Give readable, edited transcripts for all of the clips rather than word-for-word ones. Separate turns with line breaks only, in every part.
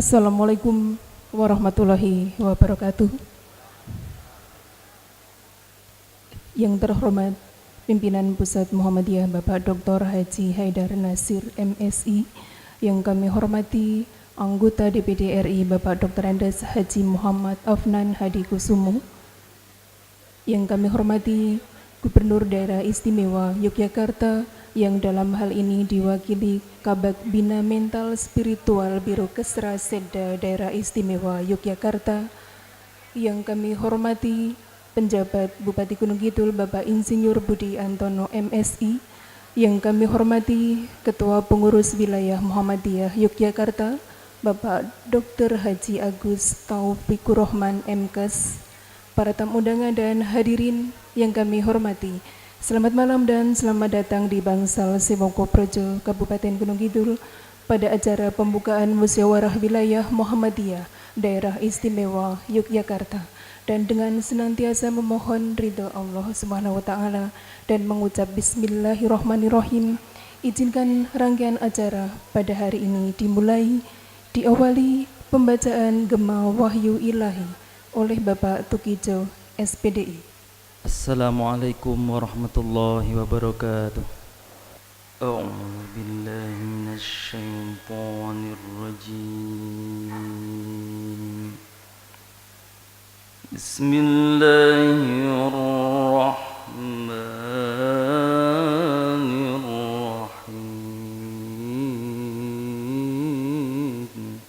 Assalamualaikum warahmatullahi wabarakatuh. Yang terhormat Pimpinan Pusat Muhammadiyah Bapak Dr. Haji Haidar Nasir MSI, yang kami hormati anggota DPD RI Bapak Dr. Andes Haji Muhammad Afnan Hadi Kusumo, yang kami hormati Gubernur Daerah Istimewa Yogyakarta yang dalam hal ini diwakili Kabag Bina Mental Spiritual Biro Kesra Seda Daerah Istimewa Yogyakarta, yang kami hormati penjabat Bupati Gunung Kidul Bapak Insinyur Budi Antono MSI, yang kami hormati Ketua Pengurus Wilayah Muhammadiyah Yogyakarta Bapak Dr. Haji Agus Taufikur Rahman MKes, para tamu undangan dan hadirin yang kami hormati. Selamat malam dan selamat datang di Bangsal Sewongko-Projo, Kabupaten Gunung Kidul pada acara pembukaan Musyawarah Wilayah Muhammadiyah Daerah Istimewa Yogyakarta, dan dengan senantiasa memohon ridho Allah Subhanahu wa taala dan mengucap bismillahirrahmanirrahim, izinkan rangkaian acara pada hari ini diawali pembacaan Gema Wahyu Ilahi oleh Bapak Tukijo SPDI.
Assalamualaikum warahmatullahi wabarakatuh. A'udzu billahi minasy syaithanir rajim. Bismillahirrahmanirrahim.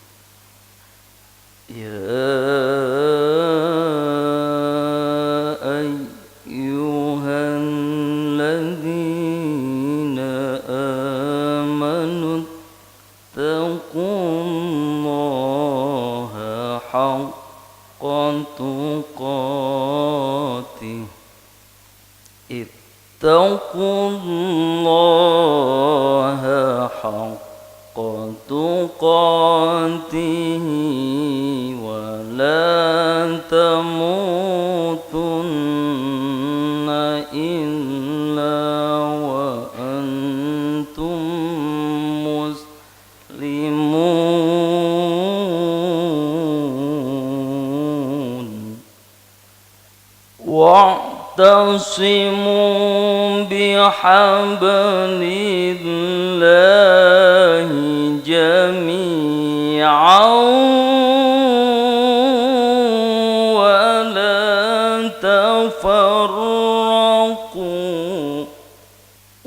Ya ittaqullaha haqqa tuqatih wa la tamutunna illa wa antum muslimun. Wa'tasimu bihablillahi jami'an wa la tafarraqu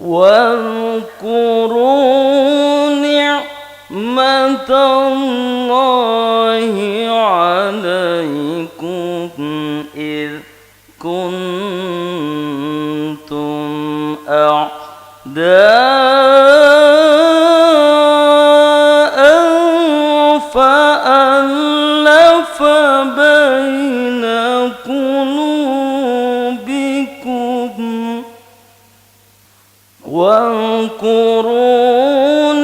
wadhkuru ni'matallahi 'alaikum idh kuntum a'da'an fa'alafa baina qulubikum wadhkuru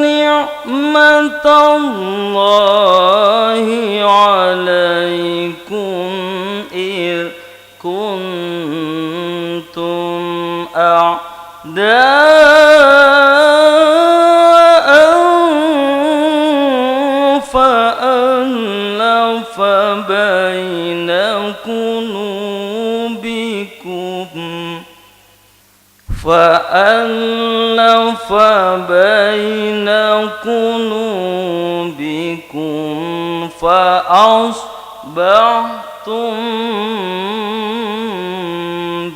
ni'matallahi 'alaikum idh kuntum a'da'an fa'alafa baina qulubikum fa'asbahtum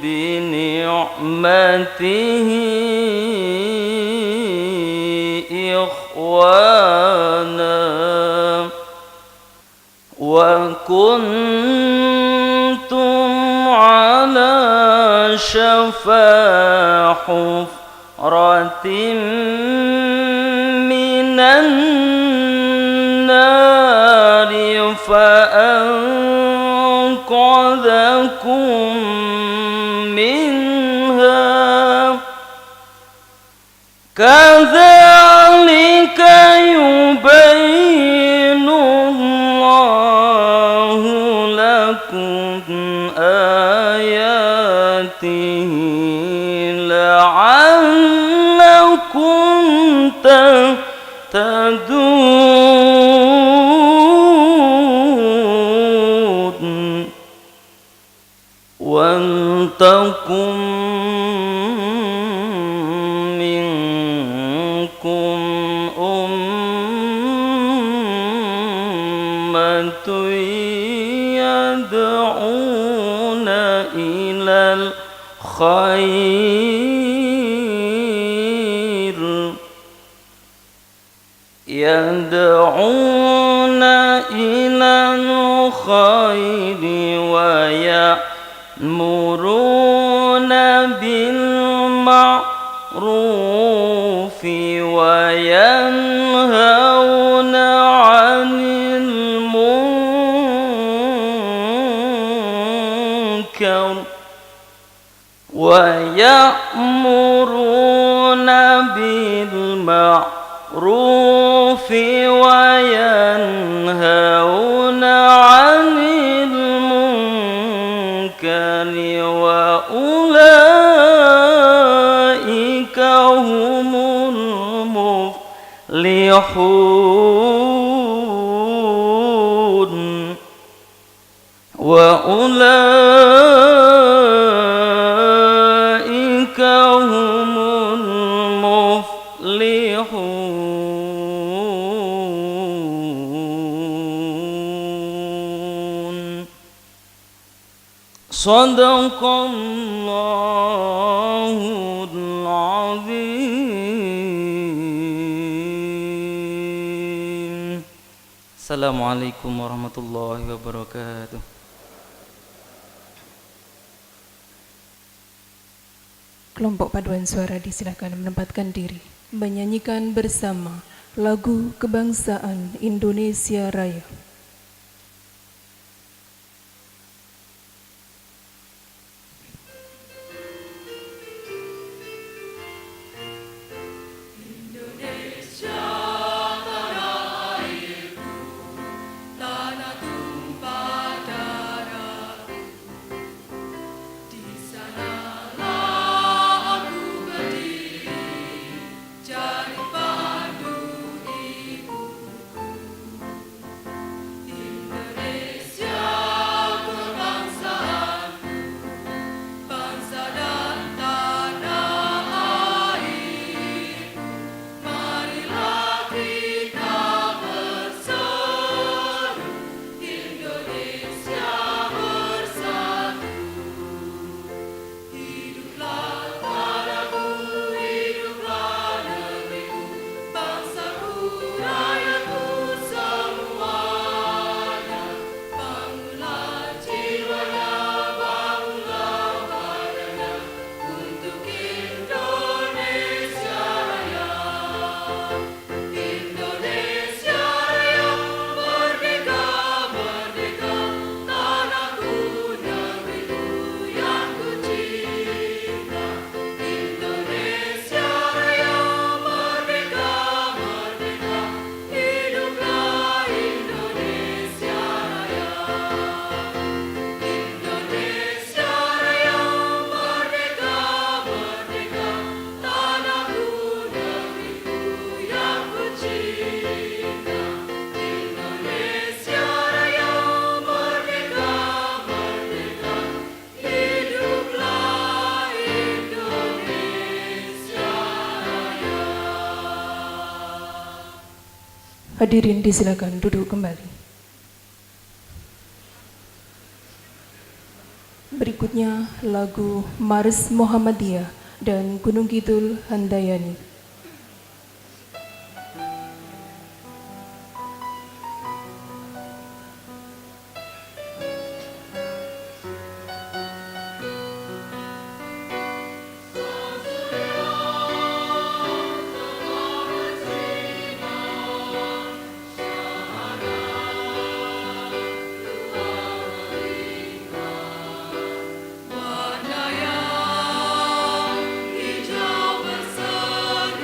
bini'matihi ikhwana wa kuntum ala syafa hufratin minan nari fa'anqadhakum minha kadzalika yubayyinu Allahu lakum ayatihi la'allakum tahtadun. تكن منكم أمة يدعون إلى الخير ويأمرون بالمعروف وينهون عن المنكر وأولئك هم المفلحون وأولئك هم المفلحون صدق الله العظيم. Assalamualaikum warahmatullahi wabarakatuh.
Kelompok paduan suara disilakan menempatkan diri, menyanyikan bersama lagu kebangsaan Indonesia Raya. Hadirin disilakan duduk kembali. Berikutnya lagu Mars Muhammadiyah dan Gunung Kidul Handayani.
Warna yang hijau berseri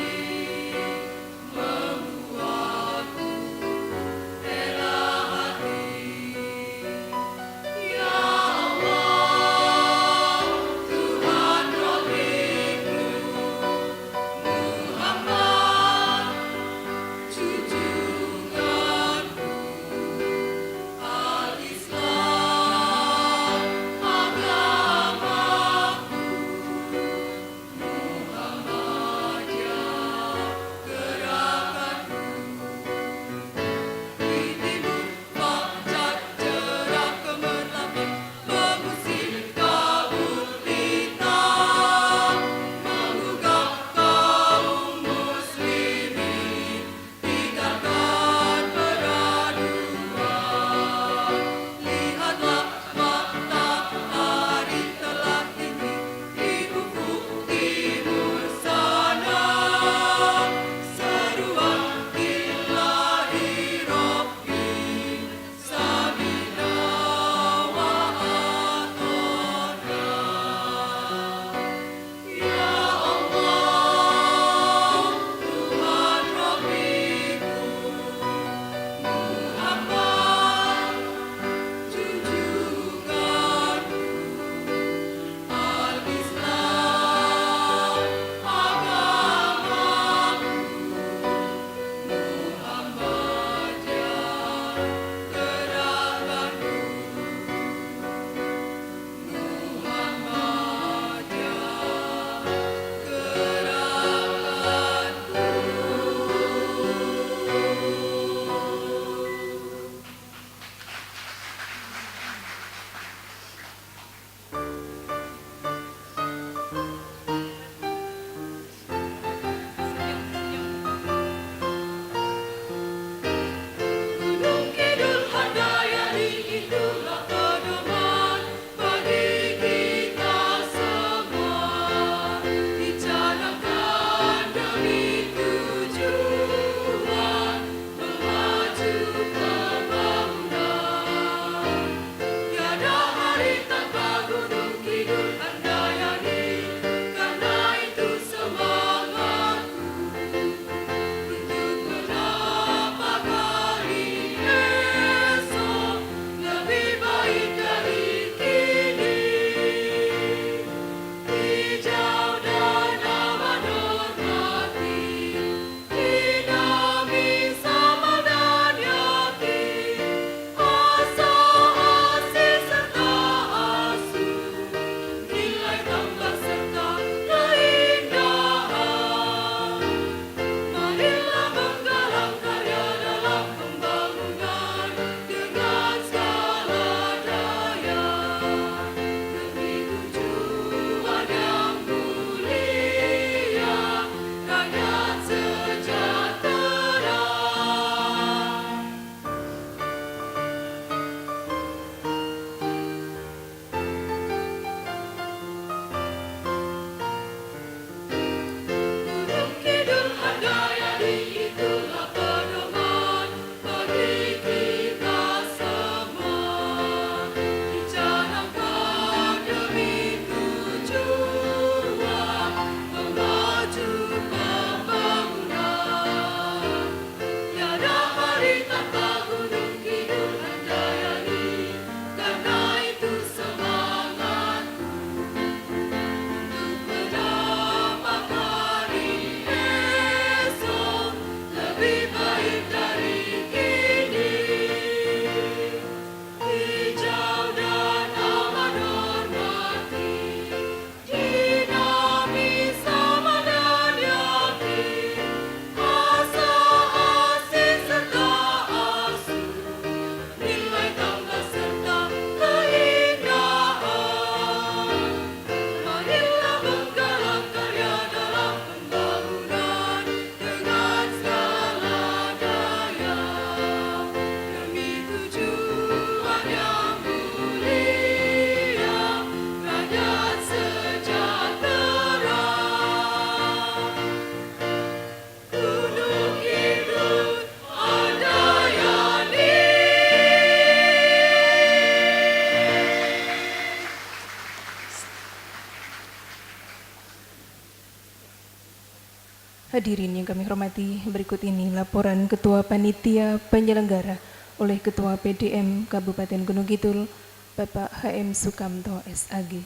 Hadirin yang kami hormati, berikut ini laporan Ketua Panitia Penyelenggara oleh Ketua PDM Kabupaten Gunung Kidul, Bapak HM Sukamto SAG.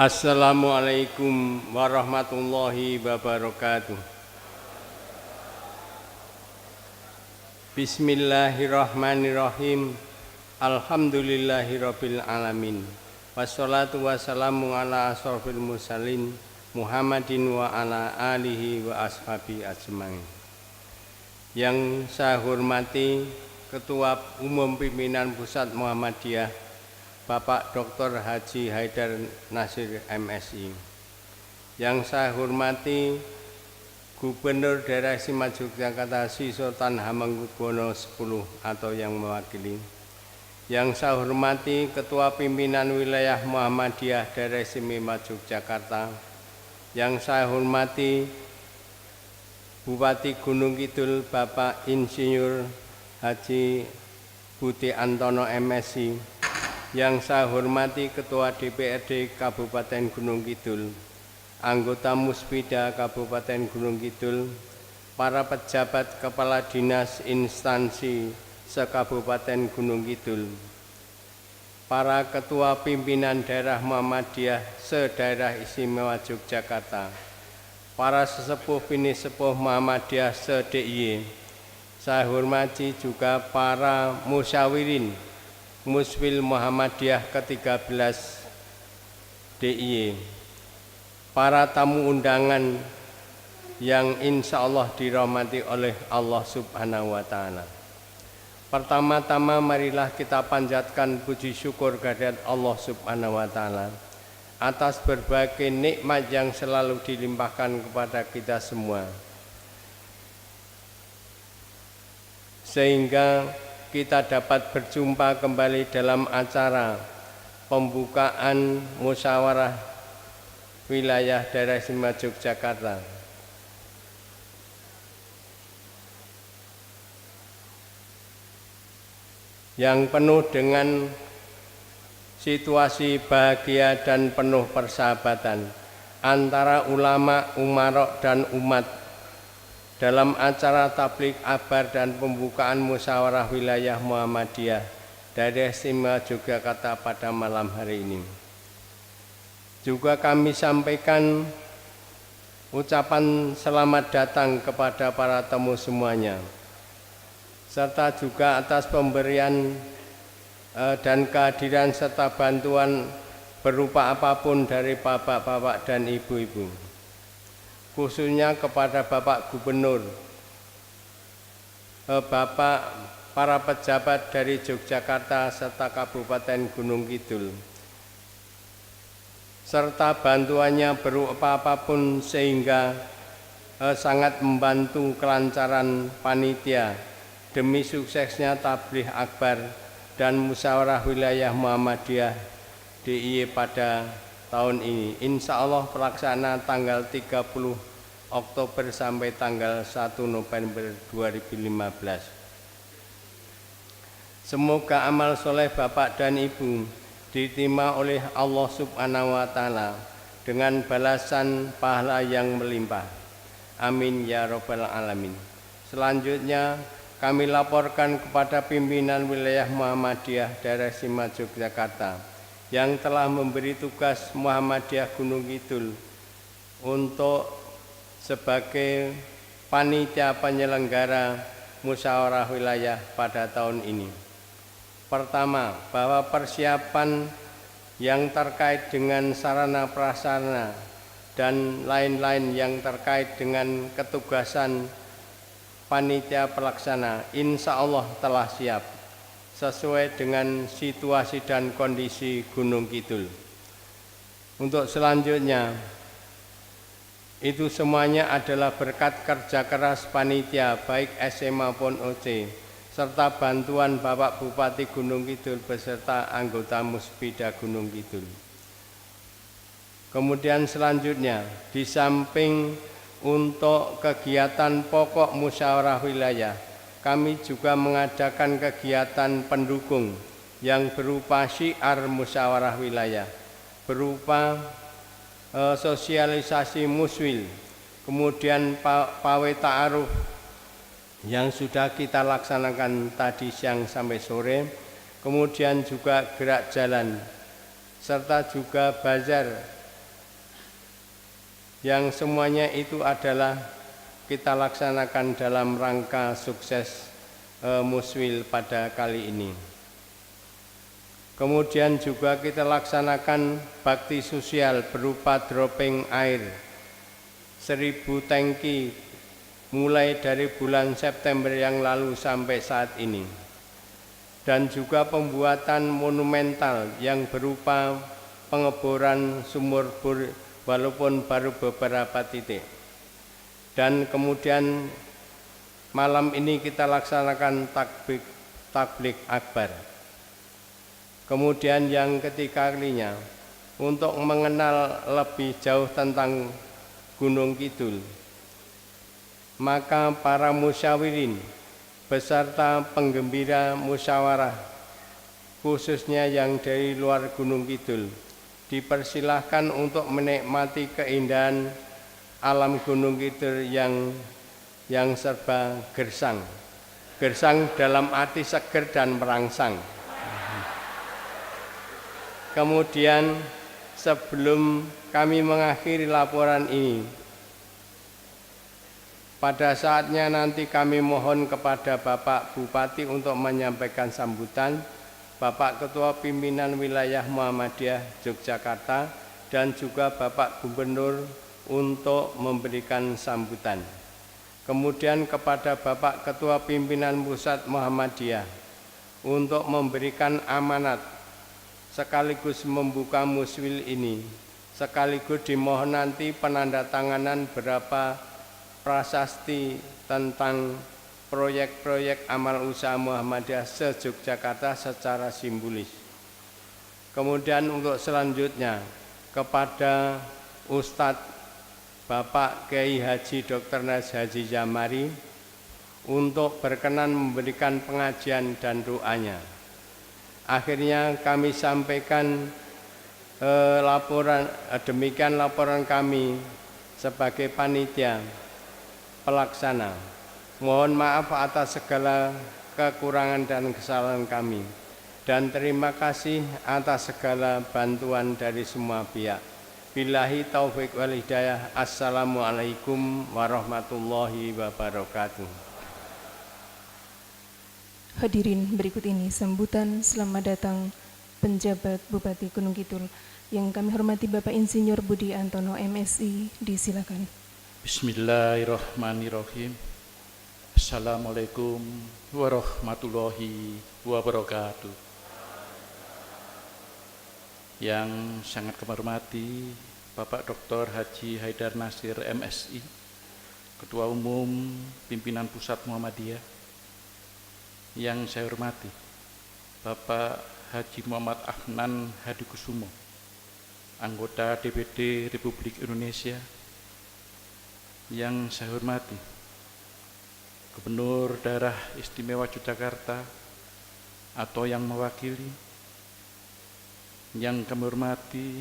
Assalamualaikum warahmatullahi wabarakatuh. Bismillahirrahmanirrahim. Alhamdulillahirabbil alamin. Wassalatu wassalamu ala asrofil mursalin Muhammadin wa ala alihi wa ashabi ajmain. Yang saya hormati Ketua Umum Pimpinan Pusat Muhammadiyah Bapak Dr. Haji Haidar Nasir MSI. Yang saya hormati Gubernur Daerah Istimewa Yogyakarta Sri Sultan Hamengkubuwono X atau yang mewakili. Yang saya hormati Ketua Pimpinan Wilayah Muhammadiyah Daerah Istimewa Yogyakarta. Yang saya hormati Bupati Gunung Kidul Bapak Insinyur Haji Budi Antono MSI. Yang saya hormati Ketua DPRD Kabupaten Gunung Kidul, anggota Muspida Kabupaten Gunung Kidul, para pejabat kepala dinas instansi se-Kabupaten Gunung Kidul, para ketua pimpinan daerah Muhammadiyah se-Daerah Istimewa Yogyakarta, para sesepuh bini sepuh Muhammadiyah se-DIY. Saya hormati juga para musyawirin Muswil Muhammadiyah ke-13 DIY, para tamu undangan yang insya Allah dirahmati oleh Allah Subhanahu wa Ta'ala. Pertama-tama marilah kita panjatkan puji syukur kehadirat Allah Subhanahu wa Ta'ala atas berbagai nikmat yang selalu dilimpahkan kepada kita semua, sehingga kita dapat berjumpa kembali dalam acara pembukaan musyawarah wilayah daerah istimewa Yogyakarta. Yang penuh dengan situasi bahagia dan penuh persahabatan antara ulama, umarok, dan umat dalam acara tabligh akbar dan pembukaan musyawarah wilayah Muhammadiyah daerah istimewa Yogyakarta pada malam hari ini. Juga kami sampaikan ucapan selamat datang kepada para tamu semuanya, serta juga atas pemberian dan kehadiran serta bantuan berupa apapun dari bapak-bapak dan ibu-ibu, khususnya kepada Bapak Gubernur, Bapak para pejabat dari Yogyakarta serta Kabupaten Gunung Kidul, serta bantuannya berupa apapun sehingga sangat membantu kelancaran panitia demi suksesnya tabligh akbar dan musyawarah wilayah Muhammadiyah DIY pada tahun ini. Insya Allah pelaksana tanggal 30 Oktober sampai tanggal 1 November 2015. Semoga amal soleh Bapak dan Ibu diterima oleh Allah Subhanahu wa Ta'ala dengan balasan pahala yang melimpah. Amin ya Rabbal alamin. Selanjutnya kami laporkan kepada pimpinan wilayah Muhammadiyah daerah istimewa Yogyakarta yang telah memberi tugas Muhammadiyah Gunung Kidul untuk sebagai panitia penyelenggara musyawarah wilayah pada tahun ini. Pertama, bahwa persiapan yang terkait dengan sarana prasarana dan lain-lain yang terkait dengan ketugasan panitia pelaksana insya Allah telah siap sesuai dengan situasi dan kondisi Gunung Kidul. Untuk selanjutnya, itu semuanya adalah berkat kerja keras panitia baik SM maupun OC serta bantuan Bapak Bupati Gunung Kidul beserta anggota Muspida Gunung Kidul. Kemudian selanjutnya, di samping untuk kegiatan pokok musyawarah wilayah, kami juga mengadakan kegiatan pendukung yang berupa syiar musyawarah wilayah, berupa sosialisasi muswil, kemudian pawe ta'aruf yang sudah kita laksanakan tadi siang sampai sore, kemudian juga gerak jalan, serta juga bazar, yang semuanya itu adalah kita laksanakan dalam rangka sukses Muswil pada kali ini. Kemudian juga kita laksanakan bakti sosial berupa dropping air 1000 tangki mulai dari bulan September yang lalu sampai saat ini. Dan juga pembuatan monumental yang berupa pengeboran sumur bor walaupun baru beberapa titik. Dan kemudian malam ini kita laksanakan takbik akbar. Kemudian yang ketiga kalinya, untuk mengenal lebih jauh tentang Gunung Kidul, maka para musyawirin beserta penggembira musyawarah, khususnya yang dari luar Gunung Kidul, dipersilahkan untuk menikmati keindahan alam Gunung Kidul yang serba gersang. Gersang dalam arti seger dan merangsang. Kemudian sebelum kami mengakhiri laporan ini, pada saatnya nanti kami mohon kepada Bapak Bupati untuk menyampaikan sambutan, Bapak Ketua Pimpinan Wilayah Muhammadiyah Yogyakarta, dan juga Bapak Gubernur untuk memberikan sambutan. Kemudian kepada Bapak Ketua Pimpinan Pusat Muhammadiyah untuk memberikan amanat sekaligus membuka muswil ini, sekaligus dimohon nanti penandatanganan beberapa prasasti tentang proyek-proyek amal usaha Muhammadiyah se-Yogyakarta secara simbolis. Kemudian untuk selanjutnya kepada Ustadz Bapak Kiai Haji Dr. Nas Haji Jamari untuk berkenan memberikan pengajian dan doanya. Akhirnya kami sampaikan demikian laporan kami sebagai panitia pelaksana. Mohon maaf atas segala kekurangan dan kesalahan kami, dan terima kasih atas segala bantuan dari semua pihak. Billahi taufik wal hidayah. Assalamualaikum warahmatullahi wabarakatuh.
Hadirin, berikut ini sambutan selamat datang penjabat Bupati Gunung Kidul. Yang kami hormati Bapak Insinyur Budi Antono MSI, disilakan.
Bismillahirrahmanirrahim. Assalamualaikum warahmatullahi wabarakatuh. Yang sangat kami hormati Bapak Dr. Haji Haidar Nasir MSI, Ketua Umum Pimpinan Pusat Muhammadiyah. Yang saya hormati Bapak Haji Muhammad Ahnan Hadikusumo, anggota DPD Republik Indonesia. Yang saya hormati Gubernur Daerah Istimewa Yogyakarta atau yang mewakili. Yang kami hormati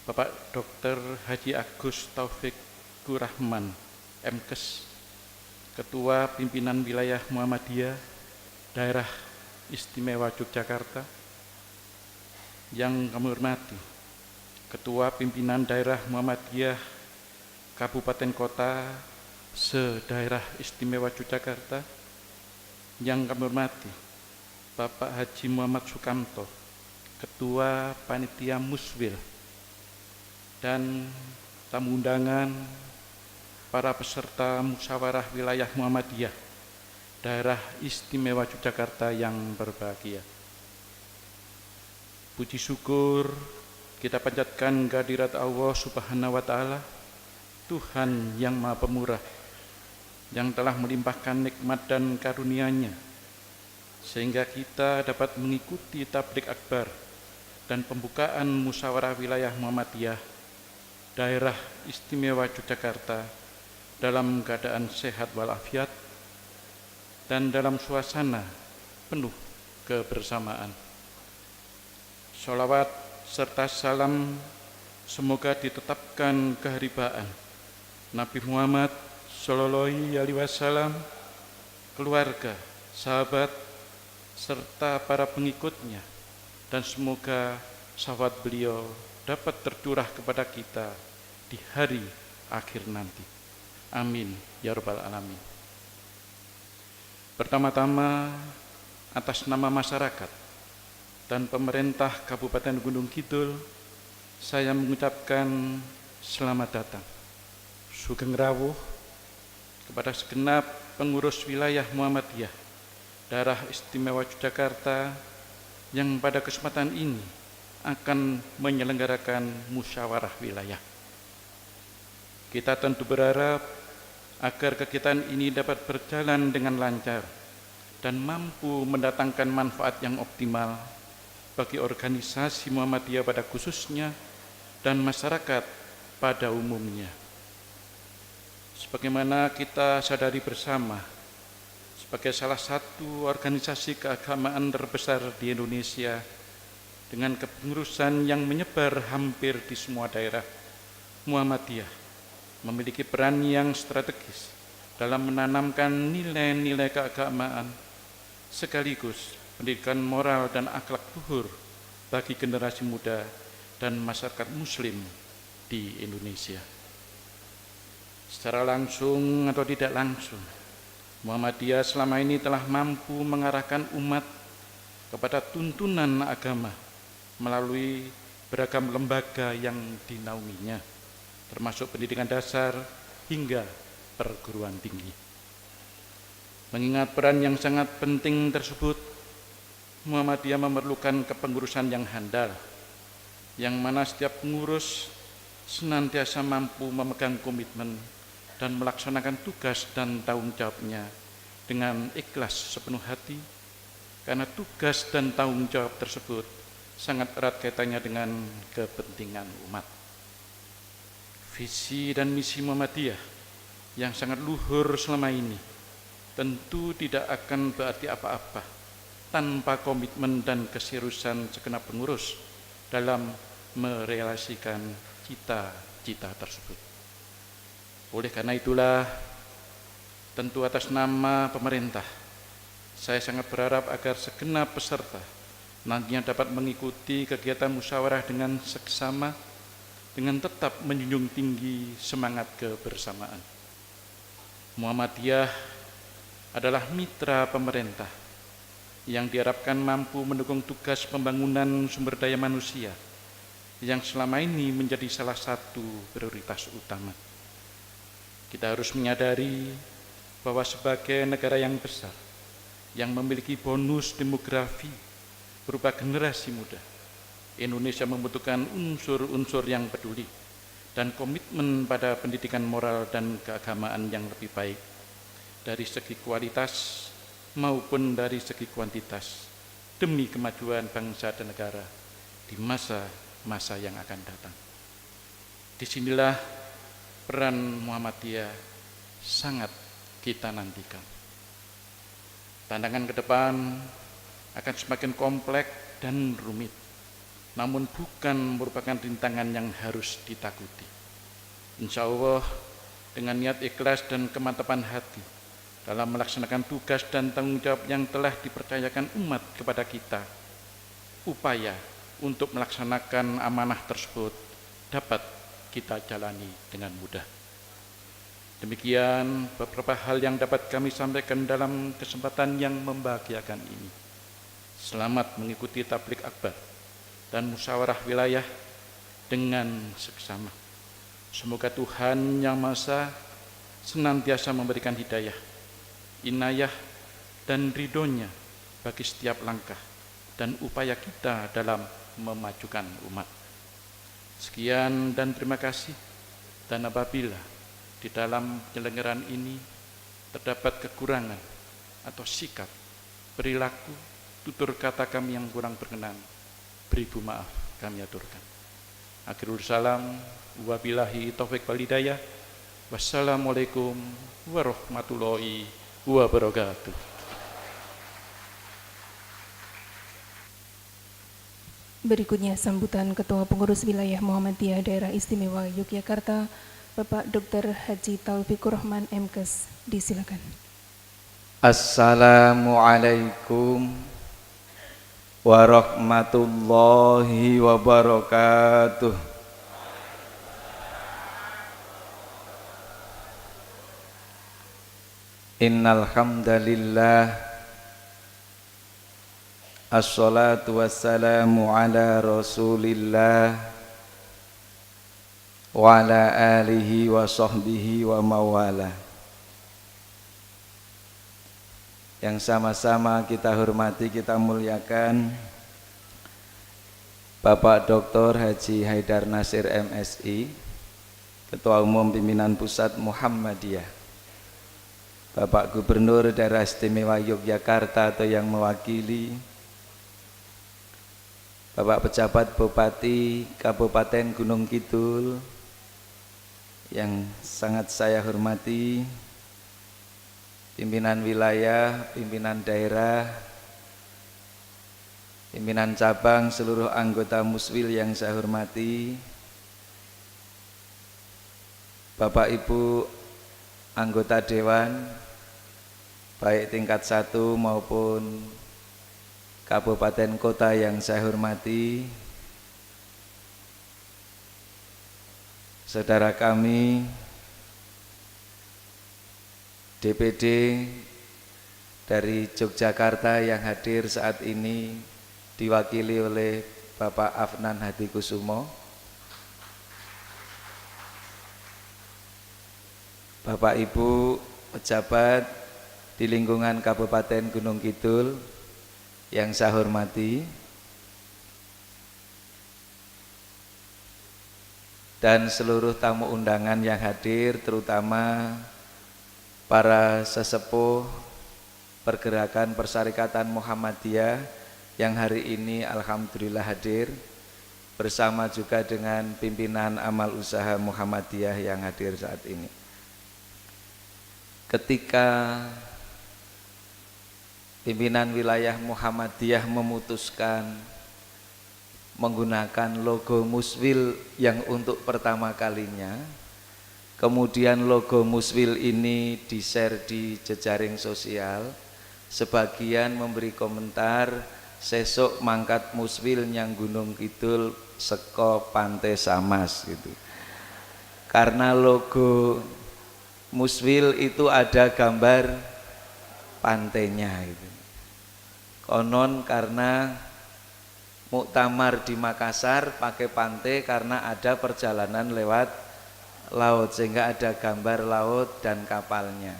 Bapak Dr. Haji Agus Taufik Rahman MKes, Ketua Pimpinan Wilayah Muhammadiyah Daerah Istimewa Yogyakarta. Yang kami hormati Ketua Pimpinan Daerah Muhammadiyah Kabupaten Kota se-Daerah Istimewa Yogyakarta. Yang kami hormati Bapak Haji Muhammad Sukamto, Ketua Panitia Muswil, dan tamu undangan para peserta musyawarah wilayah Muhammadiyah Daerah Istimewa Yogyakarta yang berbahagia. Puji syukur kita panjatkan kehadirat Allah Subhanahu wa Ta'ala, Tuhan yang Maha Pemurah, yang telah melimpahkan nikmat dan karunia-Nya sehingga kita dapat mengikuti tablik akbar dan pembukaan musyawarah wilayah Muhammadiyah Daerah Istimewa Yogyakarta dalam keadaan sehat walafiat dan dalam suasana penuh kebersamaan. Sholawat serta salam semoga ditetapkan keharibaan Nabi Muhammad Sallallahu Alaihi Wasallam, keluarga, sahabat, serta para pengikutnya, dan semoga syafat beliau dapat tercurah kepada kita di hari akhir nanti. Amin ya rabbal alamin. Pertama-tama, atas nama masyarakat dan pemerintah Kabupaten Gunung Kidul, saya mengucapkan selamat datang, sugeng rawuh kepada segenap pengurus wilayah Muhammadiyah Daerah Istimewa Yogyakarta yang pada kesempatan ini akan menyelenggarakan musyawarah wilayah. Kita tentu berharap agar kegiatan ini dapat berjalan dengan lancar dan mampu mendatangkan manfaat yang optimal bagi organisasi Muhammadiyah pada khususnya dan masyarakat pada umumnya. Sebagaimana kita sadari bersama, sebagai salah satu organisasi keagamaan terbesar di Indonesia dengan kepengurusan yang menyebar hampir di semua daerah, Muhammadiyah memiliki peran yang strategis dalam menanamkan nilai-nilai keagamaan sekaligus pendidikan moral dan akhlak luhur bagi generasi muda dan masyarakat muslim di Indonesia. Secara langsung atau tidak langsung, Muhammadiyah selama ini telah mampu mengarahkan umat kepada tuntunan agama melalui beragam lembaga yang dinaunginya, termasuk pendidikan dasar hingga perguruan tinggi. Mengingat peran yang sangat penting tersebut, Muhammadiyah memerlukan kepengurusan yang handal, yang mana setiap pengurus senantiasa mampu memegang komitmen dan melaksanakan tugas dan tanggung jawabnya dengan ikhlas sepenuh hati, karena tugas dan tanggung jawab tersebut sangat erat kaitannya dengan kepentingan umat. Visi dan misi Muhammadiyah yang sangat luhur selama ini tentu tidak akan berarti apa-apa tanpa komitmen dan keseriusan segenap pengurus dalam merealisasikan cita-cita tersebut. Oleh karena itulah, tentu atas nama pemerintah, saya sangat berharap agar segenap peserta nantinya dapat mengikuti kegiatan musyawarah dengan seksama, dengan tetap menjunjung tinggi semangat kebersamaan. Muhammadiyah adalah mitra pemerintah yang diharapkan mampu mendukung tugas pembangunan sumber daya manusia yang selama ini menjadi salah satu prioritas utama. Kita harus menyadari bahwa sebagai negara yang besar, yang memiliki bonus demografi berupa generasi muda, Indonesia membutuhkan unsur-unsur yang peduli dan komitmen pada pendidikan moral dan keagamaan yang lebih baik dari segi kualitas maupun dari segi kuantitas demi kemajuan bangsa dan negara di masa-masa yang akan datang. Disinilah peran Muhammadiyah sangat kita nantikan. Tantangan ke depan akan semakin kompleks dan rumit, namun bukan merupakan rintangan yang harus ditakuti. Insya Allah, dengan niat ikhlas dan kemantapan hati dalam melaksanakan tugas dan tanggung jawab yang telah dipercayakan umat kepada kita, upaya untuk melaksanakan amanah tersebut dapat kita jalani dengan mudah. Demikian beberapa hal yang dapat kami sampaikan dalam kesempatan yang membahagiakan ini. Selamat mengikuti tabligh akbar dan musyawarah wilayah dengan seksama. Semoga Tuhan Yang Maha Esa senantiasa memberikan hidayah, inayah, dan ridhonya bagi setiap langkah dan upaya kita dalam memajukan umat. Sekian dan terima kasih. Dan apabila di dalam penyelenggaraan ini terdapat kekurangan atau sikap, perilaku, tutur kata kami yang kurang berkenan, beribu maaf kami aturkan. Akhirul salam, wabillahi taufik wal hidayah. Wassalamualaikum warahmatullahi wabarakatuh.
Berikutnya sambutan Ketua Pengurus Wilayah Muhammadiyah Daerah Istimewa Yogyakarta, Bapak Dr. Haji Taufikur Rahman MKes, disilakan.
Assalamualaikum warahmatullahi wabarakatuh. Innal hamdalillah, assalatu wassalamu ala Rasulillah wa ala alihi wa sahbihi wa mawala. Yang sama-sama kita hormati, kita muliakan Bapak Dr. Haji Haidar Nasir MSI, Ketua Umum Pimpinan Pusat Muhammadiyah, Bapak Gubernur Daerah Istimewa Yogyakarta atau yang mewakili, Bapak Pejabat Bupati Kabupaten Gunung Kidul yang sangat saya hormati, pimpinan wilayah, pimpinan daerah, pimpinan cabang, seluruh anggota Muswil yang saya hormati, Bapak Ibu anggota Dewan, baik tingkat 1 maupun kabupaten kota yang saya hormati, saudara kami DPD dari Yogyakarta yang hadir saat ini diwakili oleh Bapak Afnan Hadikusumo, Bapak Ibu pejabat di lingkungan Kabupaten Gunung Kidul yang saya hormati, dan seluruh tamu undangan yang hadir, terutama para sesepuh pergerakan Persyarikatan Muhammadiyah yang hari ini alhamdulillah hadir, bersama juga dengan pimpinan amal usaha Muhammadiyah yang hadir saat ini. Ketika pimpinan wilayah Muhammadiyah memutuskan menggunakan logo Muswil yang untuk pertama kalinya, kemudian logo Muswil ini di-share di jejaring sosial, sebagian memberi komentar, sesok mangkat Muswil yang Gunung Kidul seko Pantai Samas gitu. Karena logo Muswil itu ada gambar pantainya gitu. Konon karena muktamar di Makassar pakai pantai karena ada perjalanan lewat laut, sehingga ada gambar laut dan kapalnya.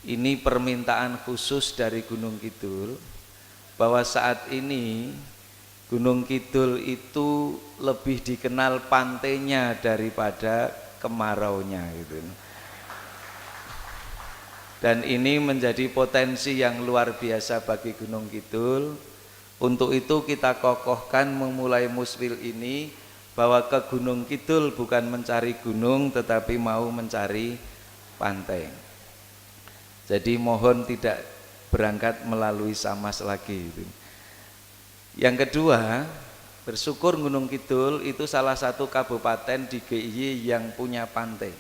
Ini permintaan khusus dari Gunung Kidul, bahwa saat ini Gunung Kidul itu lebih dikenal pantainya daripada kemaraunya gitu. Dan ini menjadi potensi yang luar biasa bagi Gunung Kidul. Untuk itu kita kokohkan memulai Muswil ini, bahwa ke Gunung Kidul bukan mencari gunung tetapi mau mencari pantai. Jadi mohon tidak berangkat melalui Samas lagi gitu. Yang kedua, bersyukur Gunung Kidul itu salah satu kabupaten di GIY yang punya pantai.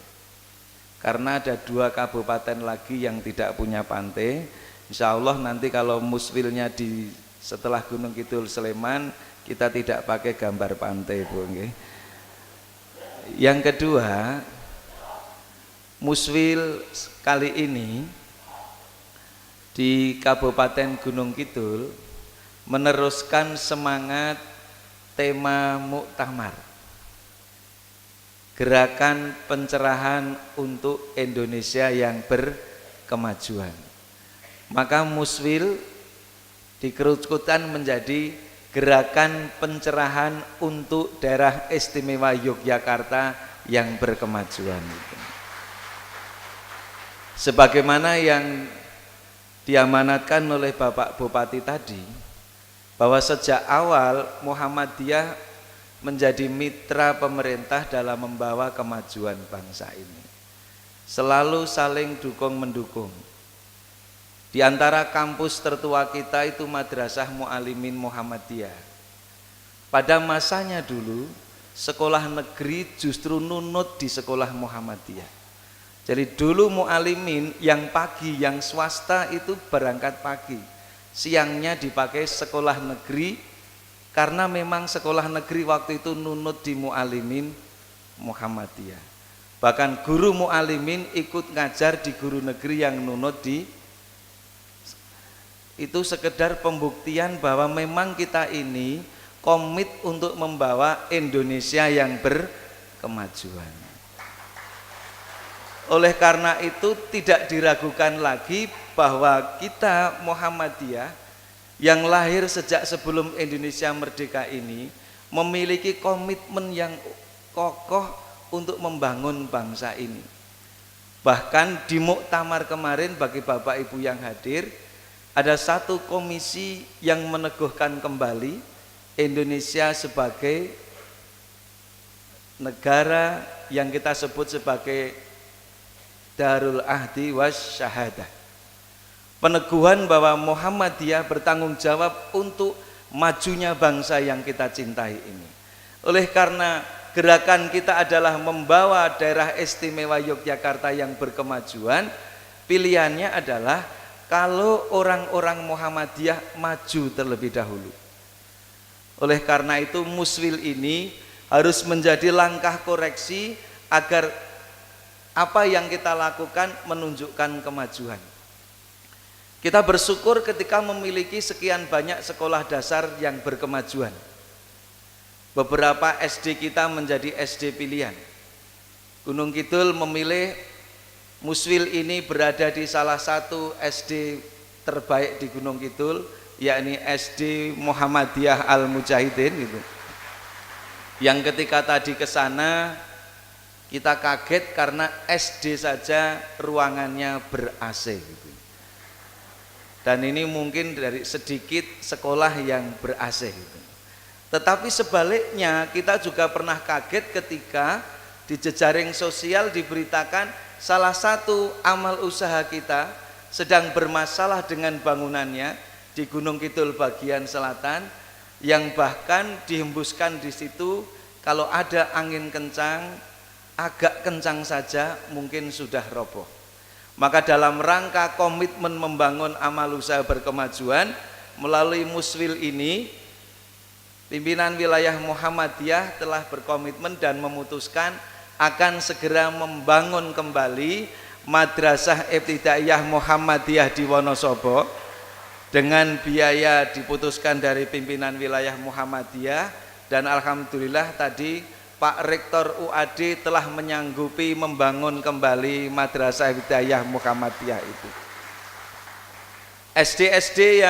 Karena ada 2 kabupaten lagi yang tidak punya pantai. Insya Allah nanti kalau Muswilnya di setelah Gunung Kidul Sleman, kita tidak pakai gambar pantai, Bu. Yang kedua, Muswil kali ini di Kabupaten Gunung Kidul meneruskan semangat tema muktamar, gerakan pencerahan untuk Indonesia yang berkemajuan. Maka Muswil dikerucutkan menjadi gerakan pencerahan untuk daerah istimewa Yogyakarta yang berkemajuan. Sebagaimana yang diamanatkan oleh Bapak Bupati tadi, bahwa sejak awal Muhammadiyah menjadi mitra pemerintah dalam membawa kemajuan bangsa ini. Selalu saling dukung-mendukung. Di antara kampus tertua kita itu Madrasah Mu'alimin Muhammadiyah. Pada masanya dulu, sekolah negeri justru nunut di sekolah Muhammadiyah. Jadi dulu mu'alimin yang pagi, yang swasta itu berangkat pagi, siangnya dipakai sekolah negeri, karena memang sekolah negeri waktu itu nunut di mu'alimin Muhammadiyah. Bahkan guru mu'alimin ikut ngajar di guru negeri yang nunut di. Itu sekedar pembuktian bahwa memang kita ini komit untuk membawa Indonesia yang berkemajuan. Oleh karena itu tidak diragukan lagi bahwa kita Muhammadiyah yang lahir sejak sebelum Indonesia merdeka ini memiliki komitmen yang kokoh untuk membangun bangsa ini. Bahkan di muktamar kemarin, bagi Bapak Ibu yang hadir, ada satu komisi yang meneguhkan kembali Indonesia sebagai negara yang kita sebut sebagai Darul Ahdi was Syahadah. Peneguhan bahwa Muhammadiyah bertanggung jawab untuk majunya bangsa yang kita cintai ini. Oleh karena gerakan kita adalah membawa daerah istimewa Yogyakarta yang berkemajuan, pilihannya adalah kalau orang-orang Muhammadiyah maju terlebih dahulu. Oleh karena itu Muswil ini harus menjadi langkah koreksi agar apa yang kita lakukan menunjukkan kemajuan. Kita bersyukur ketika memiliki sekian banyak sekolah dasar yang berkemajuan. Beberapa SD kita menjadi SD pilihan. Gunung Kidul memilih Muswil ini berada di salah satu SD terbaik di Gunung Kidul, yakni SD Muhammadiyah Al-Mujahidin gitu. Yang ketika tadi ke sana kita kaget karena SD saja ruangannya ber-AC gitu. Dan ini mungkin dari sedikit sekolah yang ber-AC gitu. Tetapi sebaliknya kita juga pernah kaget ketika di jejaring sosial diberitakan salah satu amal usaha kita sedang bermasalah dengan bangunannya di Gunung Kidul bagian selatan, yang bahkan dihembuskan di situ kalau ada angin kencang, agak kencang saja mungkin sudah roboh. Maka dalam rangka komitmen membangun amal usaha berkemajuan melalui Muswil ini, pimpinan wilayah Muhammadiyah telah berkomitmen dan memutuskan akan segera membangun kembali Madrasah Ibtidaiyah Muhammadiyah di Wonosobo dengan biaya diputuskan dari pimpinan wilayah Muhammadiyah, dan alhamdulillah tadi Pak Rektor UAD telah menyanggupi membangun kembali Madrasah Ibtidaiyah Muhammadiyah itu. SD-SD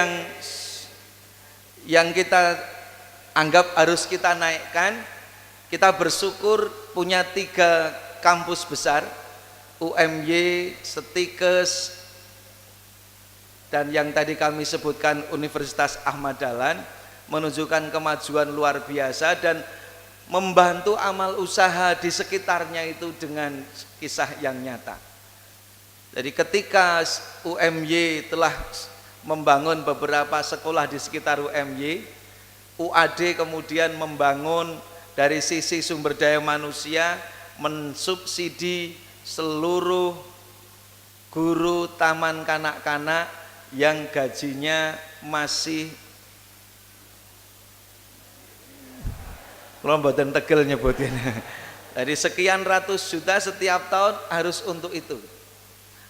yang kita anggap harus kita naikkan, kita bersyukur punya 3 kampus besar, UMY, Setikes, dan yang tadi kami sebutkan Universitas Ahmad Dahlan, menunjukkan kemajuan luar biasa dan membantu amal usaha di sekitarnya itu dengan kisah yang nyata. Jadi ketika UMY telah membangun beberapa sekolah di sekitar UMY, UAD kemudian membangun dari sisi sumber daya manusia, mensubsidi seluruh guru taman kanak-kanak yang gajinya masih, kalau mboten tegel nyebutin, jadi sekian ratus juta setiap tahun harus untuk itu.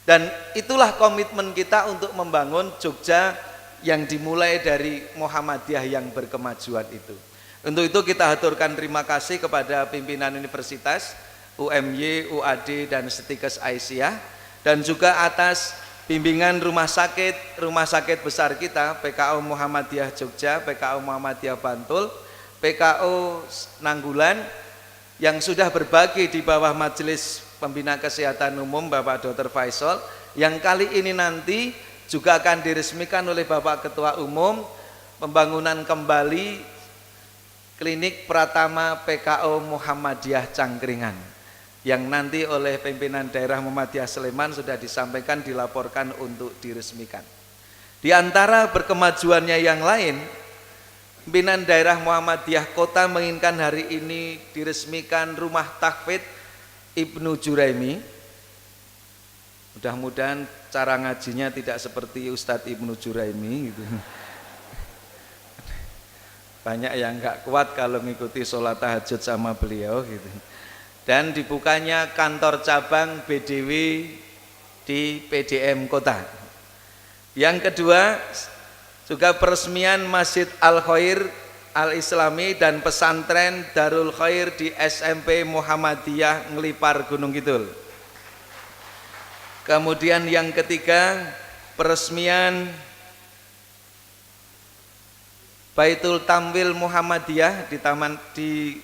Dan itulah komitmen kita untuk membangun Jogja yang dimulai dari Muhammadiyah yang berkemajuan itu. Untuk itu kita haturkan terima kasih kepada pimpinan universitas, UMY, UAD, dan Setikes Aisyah, dan juga atas bimbingan rumah sakit besar kita, PKU Muhammadiyah Jogja, PKU Muhammadiyah Bantul, PKU Nanggulan, yang sudah berbagi di bawah Majelis Pembina Kesehatan Umum Bapak Dr. Faisal, yang kali ini nanti juga akan diresmikan oleh Bapak Ketua Umum, pembangunan kembali Klinik Pratama PKU Muhammadiyah Cangkringan, yang nanti oleh pimpinan daerah Muhammadiyah Sleman sudah disampaikan, dilaporkan untuk diresmikan. Di antara berkemajuannya yang lain, Pimpinan daerah Muhammadiyah Kota menginginkan hari ini diresmikan rumah tahfidz Ibnu Juraimi. Mudah-mudahan cara ngajinya tidak seperti Ustadz Ibnu Juraimi gitu. Banyak yang nggak kuat kalau mengikuti sholat tahajud sama beliau gitu. Dan dibukanya kantor cabang BDW di PDM Kota. Yang kedua, juga peresmian Masjid Al Khair Al Islami dan pesantren Darul Khair di SMP Muhammadiyah Ngelipar Gunung Kidul. Kemudian yang ketiga, peresmian Baitul Tamwil Muhammadiyah di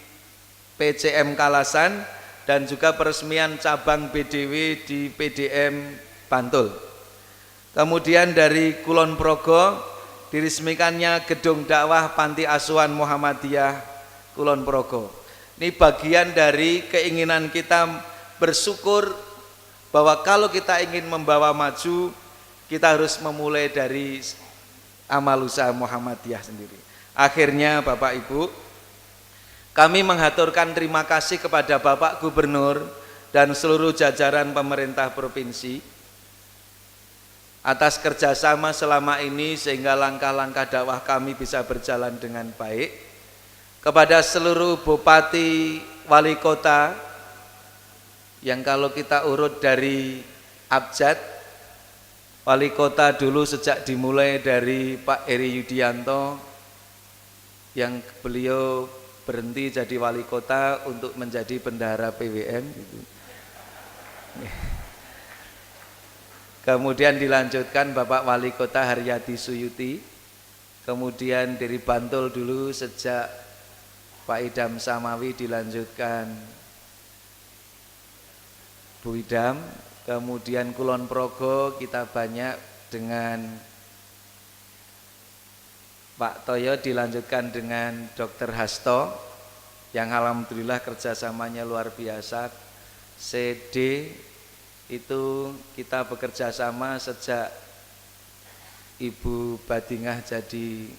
PCM Kalasan dan juga peresmian cabang BDW di PDM Bantul. Kemudian dari Kulon Progo diresmikannya gedung dakwah Panti Asuhan Muhammadiyah Kulon Progo. Ini bagian dari keinginan kita bersyukur bahwa kalau kita ingin membawa maju, kita harus memulai dari amal usaha Muhammadiyah sendiri. Akhirnya Bapak Ibu, kami menghaturkan terima kasih kepada Bapak Gubernur dan seluruh jajaran pemerintah provinsi atas kerjasama selama ini sehingga langkah-langkah dakwah kami bisa berjalan dengan baik. Kepada seluruh bupati, wali kota, yang kalau kita urut dari abjad, wali kota dulu sejak dimulai dari Pak Eri Yudianto, yang beliau berhenti jadi wali kota untuk menjadi bendahara PWN gitu. Kemudian dilanjutkan Bapak Wali Kota Haryati Suyuti. Kemudian dari Bantul dulu sejak Pak Idam Samawi dilanjutkan Bu Idam. Kemudian Kulon Progo kita banyak dengan Pak Toyo, dilanjutkan dengan Dr. Hasto yang alhamdulillah kerjasamanya luar biasa. CD itu kita bekerja sama sejak Ibu Badingah jadi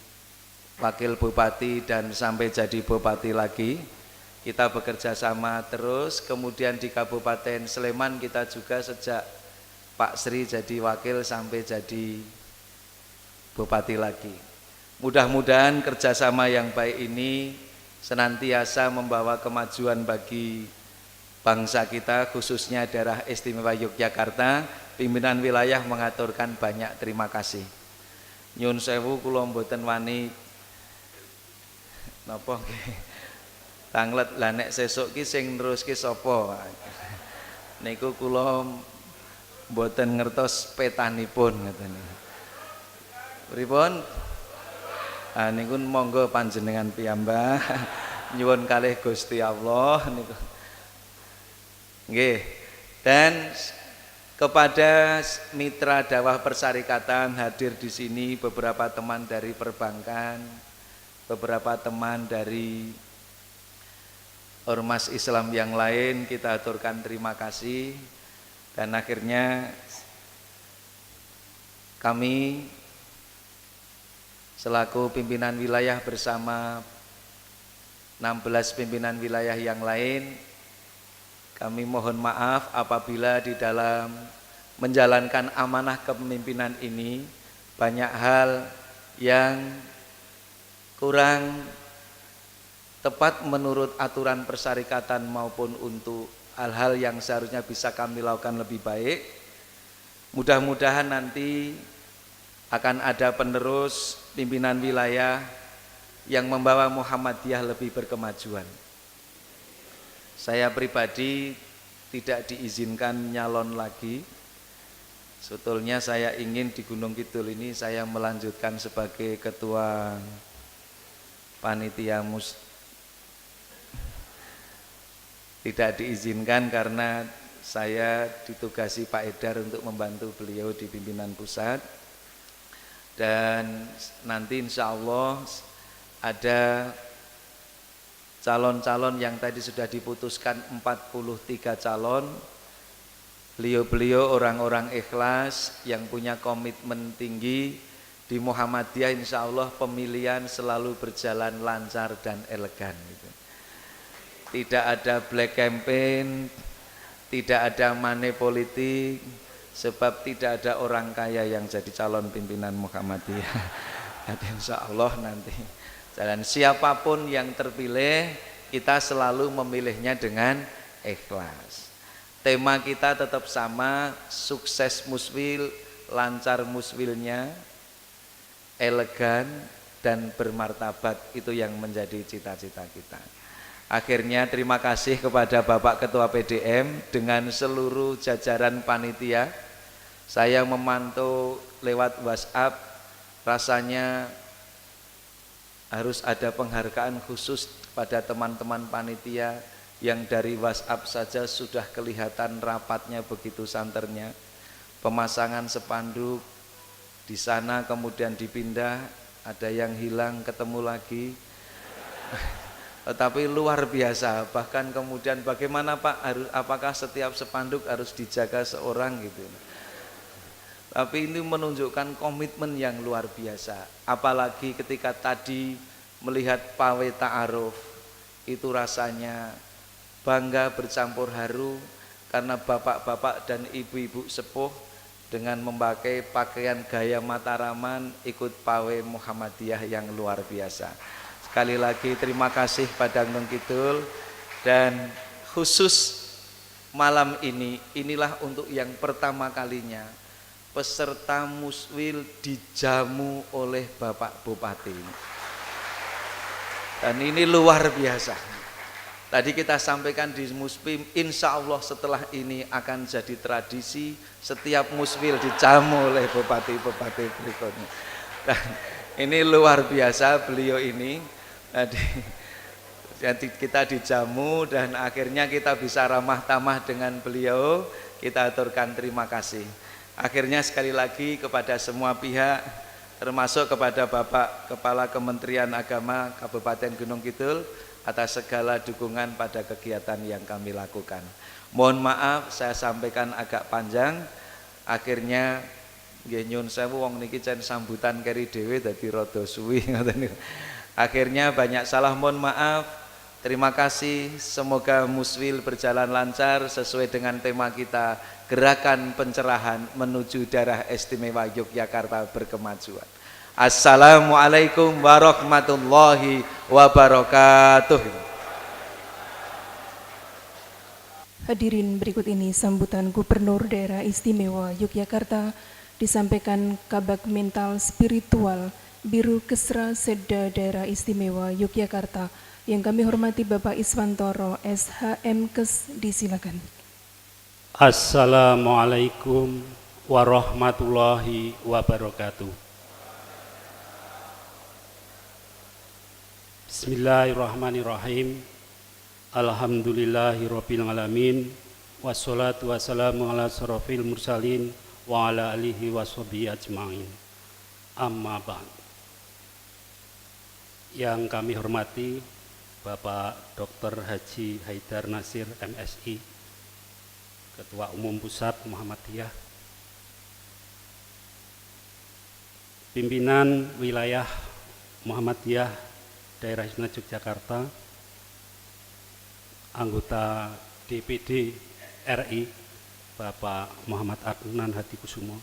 wakil bupati dan sampai jadi bupati lagi. Kita bekerja sama terus. Kemudian di Kabupaten Sleman kita juga sejak Pak Sri jadi wakil sampai jadi bupati lagi. Mudah-mudahan kerjasama yang baik ini senantiasa membawa kemajuan bagi bangsa kita, khususnya daerah istimewa Yogyakarta. Pimpinan wilayah mengaturkan banyak terima kasih. Nyun sewu kula mboten wani napa nggih tanglet, lah nek sesuk ki sing neruske sapa niku kula mboten ngertos petanipun ngoten niku. Pripun? Niku monggo panjenengan piyambak nyuwun kalih Gusti Allah niku. Nggih. Dan kepada mitra dakwah persyarikatan hadir di sini beberapa teman dari perbankan, beberapa teman dari ormas Islam yang lain, kita aturkan terima kasih. Dan akhirnya kami selaku pimpinan wilayah bersama 16 pimpinan wilayah yang lain, kami mohon maaf apabila di dalam menjalankan amanah kepemimpinan ini banyak hal yang kurang tepat menurut aturan persyarikatan maupun untuk hal-hal yang seharusnya bisa kami lakukan lebih baik. Mudah-mudahan nanti akan ada penerus pimpinan wilayah yang membawa Muhammadiyah lebih berkemajuan. Saya pribadi tidak diizinkan nyalon lagi. Sebetulnya saya ingin di Gunung Kidul ini saya melanjutkan sebagai ketua panitia tidak diizinkan karena saya ditugasi Pak Edar untuk membantu beliau di pimpinan pusat. Dan nanti insya Allah ada calon-calon yang tadi sudah diputuskan 43 calon. Beliau-beliau orang-orang ikhlas yang punya komitmen tinggi Di Muhammadiyah insya Allah pemilihan selalu berjalan lancar dan elegan gitu. Tidak ada black campaign, tidak ada money politik, sebab tidak ada orang kaya yang jadi calon pimpinan Muhammadiyah. Dan insya Allah nanti jalan siapapun yang terpilih, kita selalu memilihnya dengan ikhlas. Tema kita tetap sama, sukses muswil, lancar muswilnya, elegan dan bermartabat, itu yang menjadi cita-cita kita. Akhirnya terima kasih kepada Bapak Ketua PDM dengan seluruh jajaran panitia. Saya memantau lewat WhatsApp, rasanya harus ada penghargaan khusus pada teman-teman panitia yang dari WhatsApp saja sudah kelihatan rapatnya begitu santernya. Pemasangan spanduk di sana kemudian dipindah, ada yang hilang ketemu lagi. Tetapi luar biasa, bahkan kemudian bagaimana Pak, apakah setiap spanduk harus dijaga seorang gitu. Tapi ini menunjukkan komitmen yang luar biasa. Apalagi ketika tadi melihat pawe ta'aruf, itu rasanya bangga bercampur haru karena bapak-bapak dan ibu-ibu sepuh dengan memakai pakaian gaya Mataraman ikut pawe Muhammadiyah yang luar biasa. Sekali lagi terima kasih pada Gunung Kidul, dan khusus malam ini, inilah untuk yang pertama kalinya peserta muswil dijamu oleh Bapak Bupati. Dan ini luar biasa. Tadi kita sampaikan di Muspim, insya Allah setelah ini akan jadi tradisi setiap muswil dijamu oleh bupati-bupati berikutnya. Dan ini luar biasa beliau ini. Jadi kita dijamu dan akhirnya kita bisa ramah tamah dengan beliau. Kita aturkan terima kasih. Akhirnya sekali lagi kepada semua pihak, termasuk kepada Bapak Kepala Kementerian Agama Kabupaten Gunung Kidul, atas segala dukungan pada kegiatan yang kami lakukan. Mohon maaf saya sampaikan agak panjang. Akhirnya nggih nyuwun sewu wong niki jan sambutan keri dhewe dadi rada suwi ngoten. Akhirnya banyak salah, mohon maaf. Terima kasih, semoga muswil berjalan lancar sesuai dengan tema kita, gerakan pencerahan menuju daerah istimewa Yogyakarta berkemajuan. Assalamualaikum warahmatullahi wabarakatuh.
Hadirin, berikut ini sambutan Gubernur Daerah Istimewa Yogyakarta disampaikan Kabag Mental Spiritual Biru Kesra Seda Daerah Istimewa Yogyakarta yang kami hormati Bapak Iswantoro SHM Kes, disilakan.
Assalamualaikum warahmatullahi wabarakatuh. Bismillahirrahmanirrahim. Alhamdulillahirabbil alamin. Wassalatu wassalamu ala asrofil mursalin wa ala alihi washabihi ajmain. Amma ba'd. Yang kami hormati Bapak Dr. Haji Haidar Nasir MSI, Ketua Umum Pusat Muhammadiyah, pimpinan wilayah Muhammadiyah Daerah Istimewa Yogyakarta, anggota DPD RI Bapak Muhammad Adnan Hadikusumo,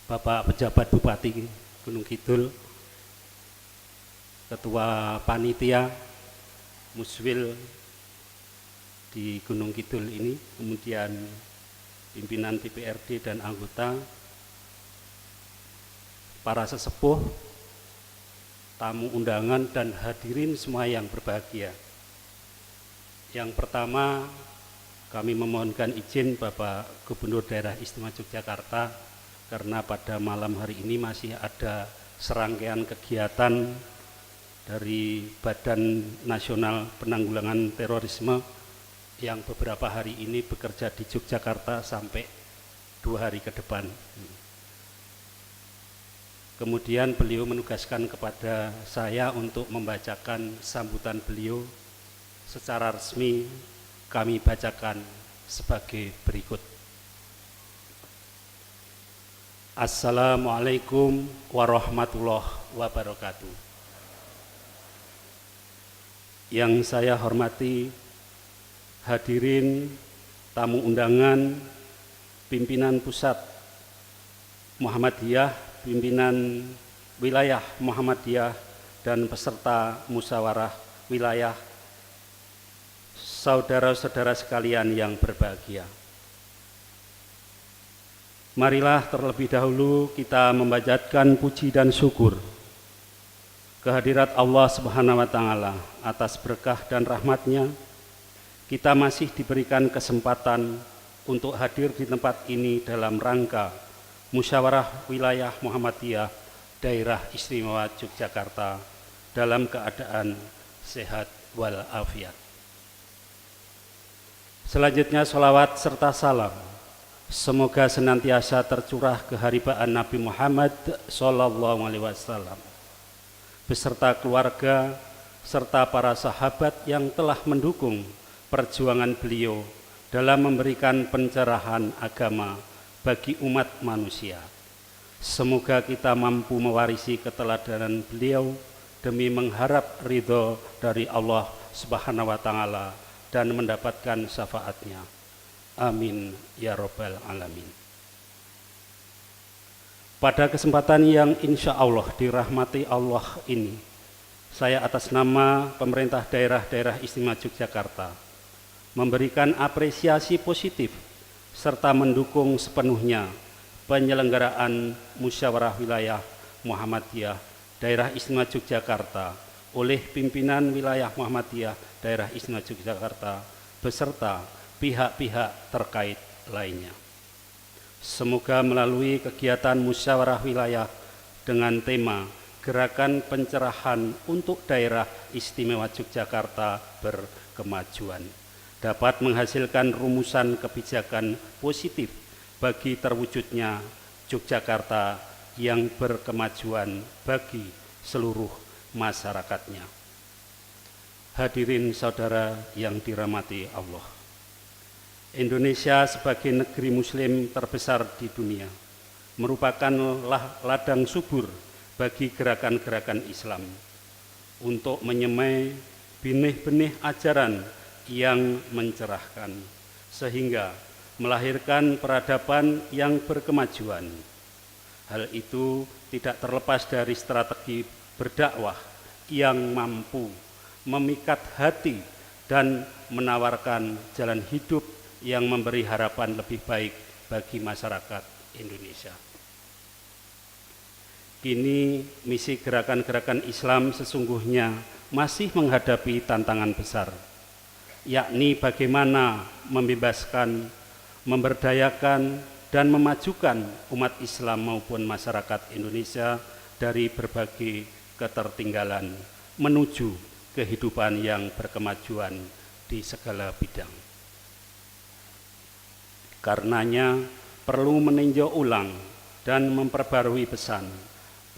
Bapak Pejabat Bupati Gunung Kidul, Ketua Panitia Muswil di Gunung Kidul ini, kemudian pimpinan DPRD dan anggota, para sesepuh, tamu undangan dan hadirin semua yang berbahagia. Yang pertama, kami memohonkan izin Bapak Gubernur Daerah Istimewa Yogyakarta karena pada malam hari ini masih ada serangkaian kegiatan dari Badan Nasional Penanggulangan Terorisme yang beberapa hari ini bekerja di Yogyakarta sampai 2 hari ke depan. Kemudian beliau menugaskan kepada saya untuk membacakan sambutan beliau secara resmi. Kami bacakan sebagai berikut. Assalamualaikum warahmatullahi wabarakatuh. Yang saya hormati hadirin tamu undangan, pimpinan pusat Muhammadiyah, pimpinan wilayah Muhammadiyah, dan peserta musyawarah wilayah, saudara-saudara sekalian yang berbahagia. Marilah terlebih dahulu kita memanjatkan puji dan syukur kehadirat Allah Subhanahu wa Ta'ala atas berkah dan rahmat-Nya. Kita masih diberikan kesempatan untuk hadir di tempat ini dalam rangka musyawarah wilayah Muhammadiyah Daerah Istimewa Yogyakarta dalam keadaan sehat walafiat. Selanjutnya sholawat serta salam semoga senantiasa tercurah keharibaan Nabi Muhammad SAW beserta keluarga serta para sahabat yang telah mendukung perjuangan beliau dalam memberikan pencerahan agama bagi umat manusia. Semoga kita mampu mewarisi keteladanan beliau demi mengharap ridho dari Allah Subhanahu wa Ta'ala dan mendapatkan syafaatnya. Amin ya Rabbal Alamin. Pada kesempatan yang insya Allah dirahmati Allah ini, saya atas nama pemerintah daerah Istimewa Yogyakarta memberikan apresiasi positif serta mendukung sepenuhnya penyelenggaraan musyawarah wilayah Muhammadiyah Daerah Istimewa Yogyakarta oleh pimpinan wilayah Muhammadiyah Daerah Istimewa Yogyakarta beserta pihak-pihak terkait lainnya. Semoga melalui kegiatan musyawarah wilayah dengan tema Gerakan Pencerahan untuk Daerah Istimewa Yogyakarta Berkemajuan dapat menghasilkan rumusan kebijakan positif bagi terwujudnya Yogyakarta yang berkemajuan bagi seluruh masyarakatnya. Hadirin saudara yang dirahmati Allah, Indonesia sebagai negeri muslim terbesar di dunia merupakan ladang subur bagi gerakan-gerakan Islam untuk menyemai benih-benih ajaran yang mencerahkan sehingga melahirkan peradaban yang berkemajuan. Hal itu tidak terlepas dari strategi berdakwah yang mampu memikat hati dan menawarkan jalan hidup yang memberi harapan lebih baik bagi masyarakat Indonesia. Kini misi gerakan-gerakan Islam sesungguhnya masih menghadapi tantangan besar, yakni bagaimana membebaskan, memberdayakan, dan memajukan umat Islam maupun masyarakat Indonesia dari berbagai ketertinggalan menuju kehidupan yang berkemajuan di segala bidang. Karenanya perlu meninjau ulang dan memperbarui pesan,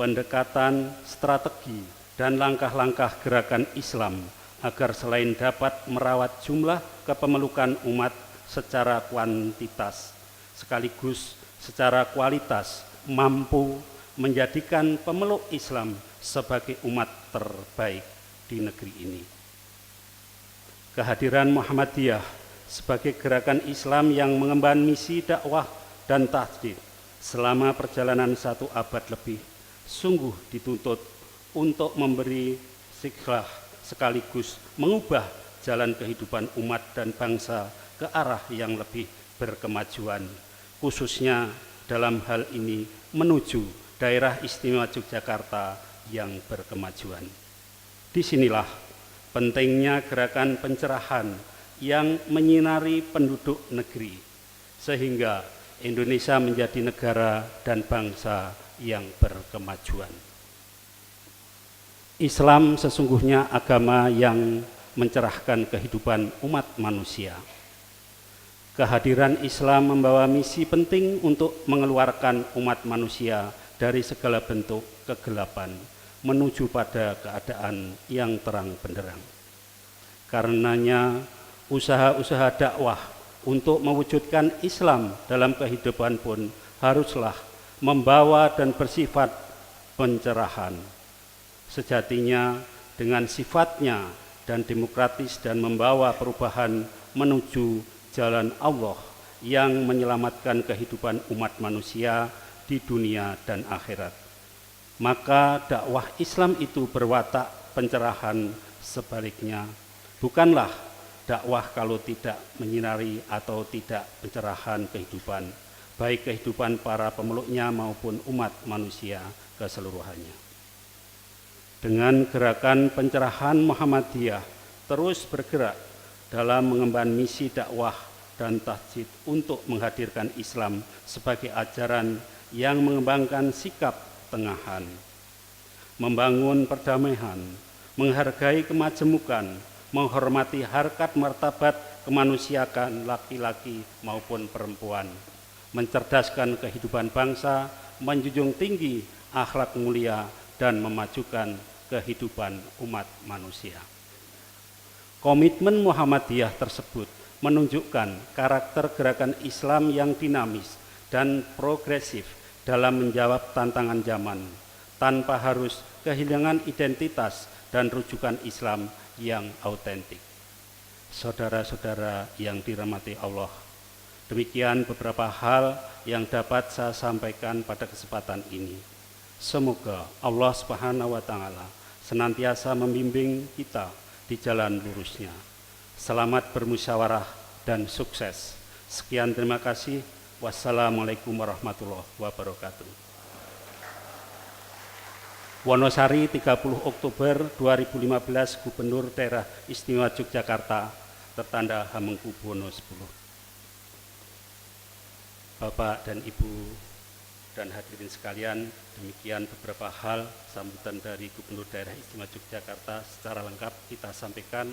pendekatan, strategi, dan langkah-langkah gerakan Islam agar selain dapat merawat jumlah kepemelukan umat secara kuantitas, sekaligus secara kualitas mampu menjadikan pemeluk Islam sebagai umat terbaik di negeri ini. Kehadiran Muhammadiyah sebagai gerakan Islam yang mengemban misi dakwah dan tajdid selama perjalanan 1 abad lebih sungguh dituntut untuk memberi siklah sekaligus mengubah jalan kehidupan umat dan bangsa ke arah yang lebih berkemajuan, khususnya dalam hal ini menuju Daerah Istimewa Yogyakarta yang berkemajuan. Disinilah pentingnya gerakan pencerahan yang menyinari penduduk negeri, sehingga Indonesia menjadi negara dan bangsa yang berkemajuan. Islam sesungguhnya agama yang mencerahkan kehidupan umat manusia. Kehadiran Islam membawa misi penting untuk mengeluarkan umat manusia dari segala bentuk kegelapan menuju pada keadaan yang terang benderang. Karenanya usaha-usaha dakwah untuk mewujudkan Islam dalam kehidupan pun haruslah membawa dan bersifat pencerahan. Sejatinya dengan sifatnya dan demokratis dan membawa perubahan menuju jalan Allah yang menyelamatkan kehidupan umat manusia di dunia dan akhirat. Maka dakwah Islam itu berwatak pencerahan, sebaliknya bukanlah dakwah kalau tidak menyinari atau tidak pencerahan kehidupan, baik kehidupan para pemeluknya maupun umat manusia keseluruhannya. Dengan gerakan pencerahan Muhammadiyah terus bergerak dalam mengemban misi dakwah dan tajdid untuk menghadirkan Islam sebagai ajaran yang mengembangkan sikap tengahan, membangun perdamaian, menghargai kemajemukan, menghormati harkat martabat kemanusiaan laki-laki maupun perempuan, mencerdaskan kehidupan bangsa, menjunjung tinggi akhlak mulia, dan memajukan kehidupan umat manusia. Komitmen Muhammadiyah tersebut menunjukkan karakter gerakan Islam yang dinamis dan progresif dalam menjawab tantangan zaman, tanpa harus kehilangan identitas dan rujukan Islam yang autentik. Saudara-saudara yang dirahmati Allah, demikian beberapa hal yang dapat saya sampaikan pada kesempatan ini. Semoga Allah Subhanahu wa Ta'ala senantiasa membimbing kita di jalan lurusnya. Selamat bermusyawarah dan sukses. Sekian, terima kasih. Wassalamualaikum warahmatullahi wabarakatuh. Wonosari, 30 Oktober 2015, Gubernur Daerah Istimewa Yogyakarta, tertanda Hamengkubuwono 10. Bapak dan Ibu dan hadirin sekalian, demikian beberapa hal sambutan dari Gubernur Daerah Istimewa Yogyakarta secara lengkap kita sampaikan.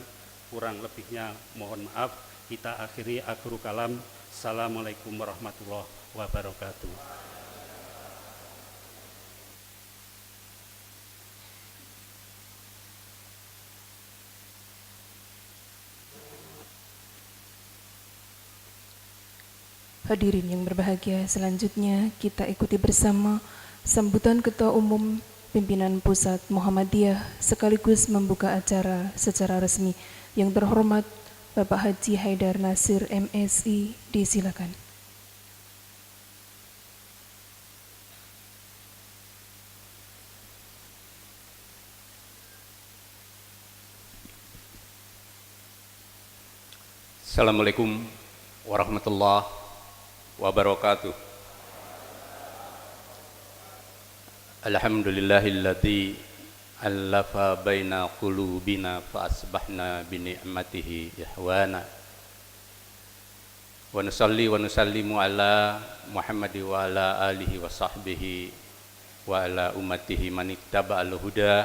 Kurang lebihnya mohon maaf. Kita akhiri akhiru kalam. Assalamualaikum warahmatullahi wabarakatuh.
Hadirin yang berbahagia, selanjutnya kita ikuti bersama sambutan Ketua Umum Pimpinan Pusat Muhammadiyah sekaligus membuka acara secara resmi. Yang terhormat Bapak Haji Haidar Nasir MSI, disilakan.
Assalamualaikum warahmatullahi wabarakatuh. Alhamdulillahilladzi allafa baina qulubina fa asbahna bi ni'matihi ihwana. Wa nusalli wa nusallimu ala Muhammadi wa ala alihi wa sahbihi wa ala ummatihi man ittaba'al huda.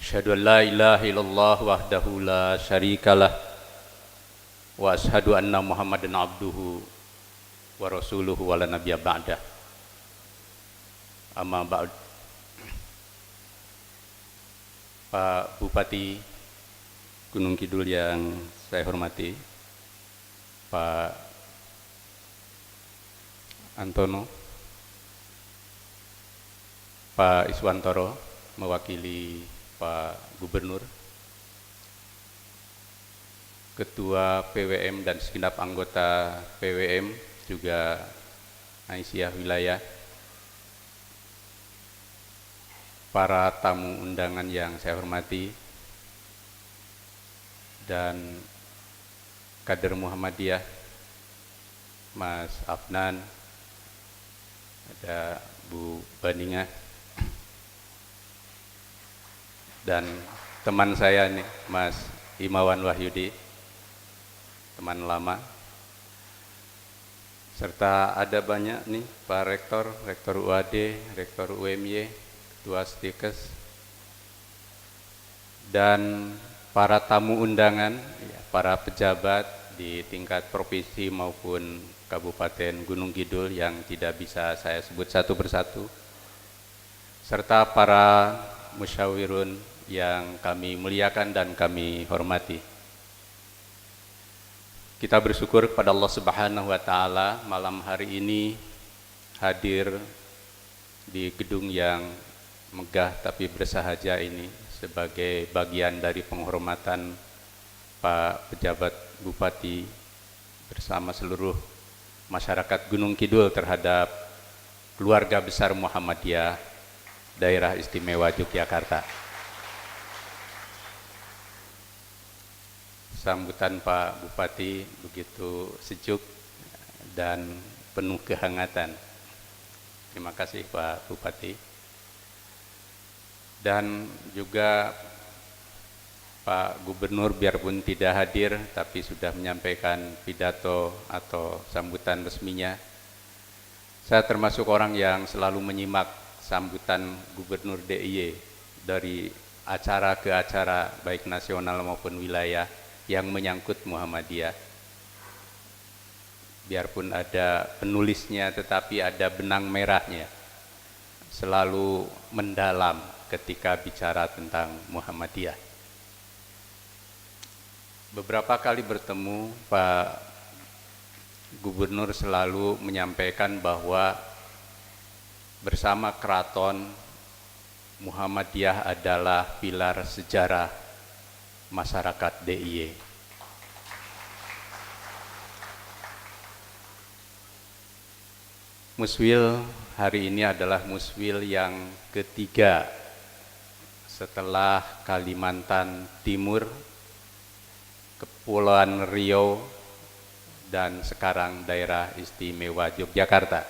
Asyhadu an la ilaha illallah wahdahu la syarikalah wa asyhadu anna Muhammadan abduhu wa rasuluhu wa la nabiyya ba'dah. Amma ba'd. Pak Bupati Gunung Kidul yang saya hormati, Pak Antono, Pak Iswantoro mewakili Pak Gubernur, Ketua PWM dan segenap anggota PWM, juga Aisyah Wilayah, para tamu undangan yang saya hormati, dan kader Muhammadiyah, Mas Afnan, ada Bu Baninga, dan teman saya nih, Mas Imawan Wahyudi, teman lama, serta ada banyak nih Pak Rektor, Rektor UAD, Rektor UMY, Ketua Stikes, dan para tamu undangan, para pejabat di tingkat provinsi maupun Kabupaten Gunung Kidul yang tidak bisa saya sebut satu persatu, serta para musyawirun yang kami muliakan dan kami hormati. Kita bersyukur kepada Allah Subhanahu wa Ta'ala, malam hari ini hadir di gedung yang megah tapi bersahaja ini sebagai bagian dari penghormatan Pak Pejabat Bupati bersama seluruh masyarakat Gunung Kidul terhadap keluarga besar Muhammadiyah Daerah Istimewa Yogyakarta. Sambutan Pak Bupati begitu sejuk dan penuh kehangatan. Terima kasih Pak Bupati. Dan juga Pak Gubernur biarpun tidak hadir tapi sudah menyampaikan pidato atau sambutan resminya. Saya termasuk orang yang selalu menyimak sambutan Gubernur DIY dari acara ke acara baik nasional maupun wilayah yang menyangkut Muhammadiyah. Biarpun ada penulisnya tetapi ada benang merahnya. Selalu mendalam ketika bicara tentang Muhammadiyah. Beberapa kali bertemu Pak Gubernur selalu menyampaikan bahwa bersama keraton Muhammadiyah adalah pilar sejarah masyarakat DIY. Muswil hari ini adalah muswil yang ketiga setelah Kalimantan Timur, Kepulauan Riau, dan sekarang Daerah Istimewa Yogyakarta.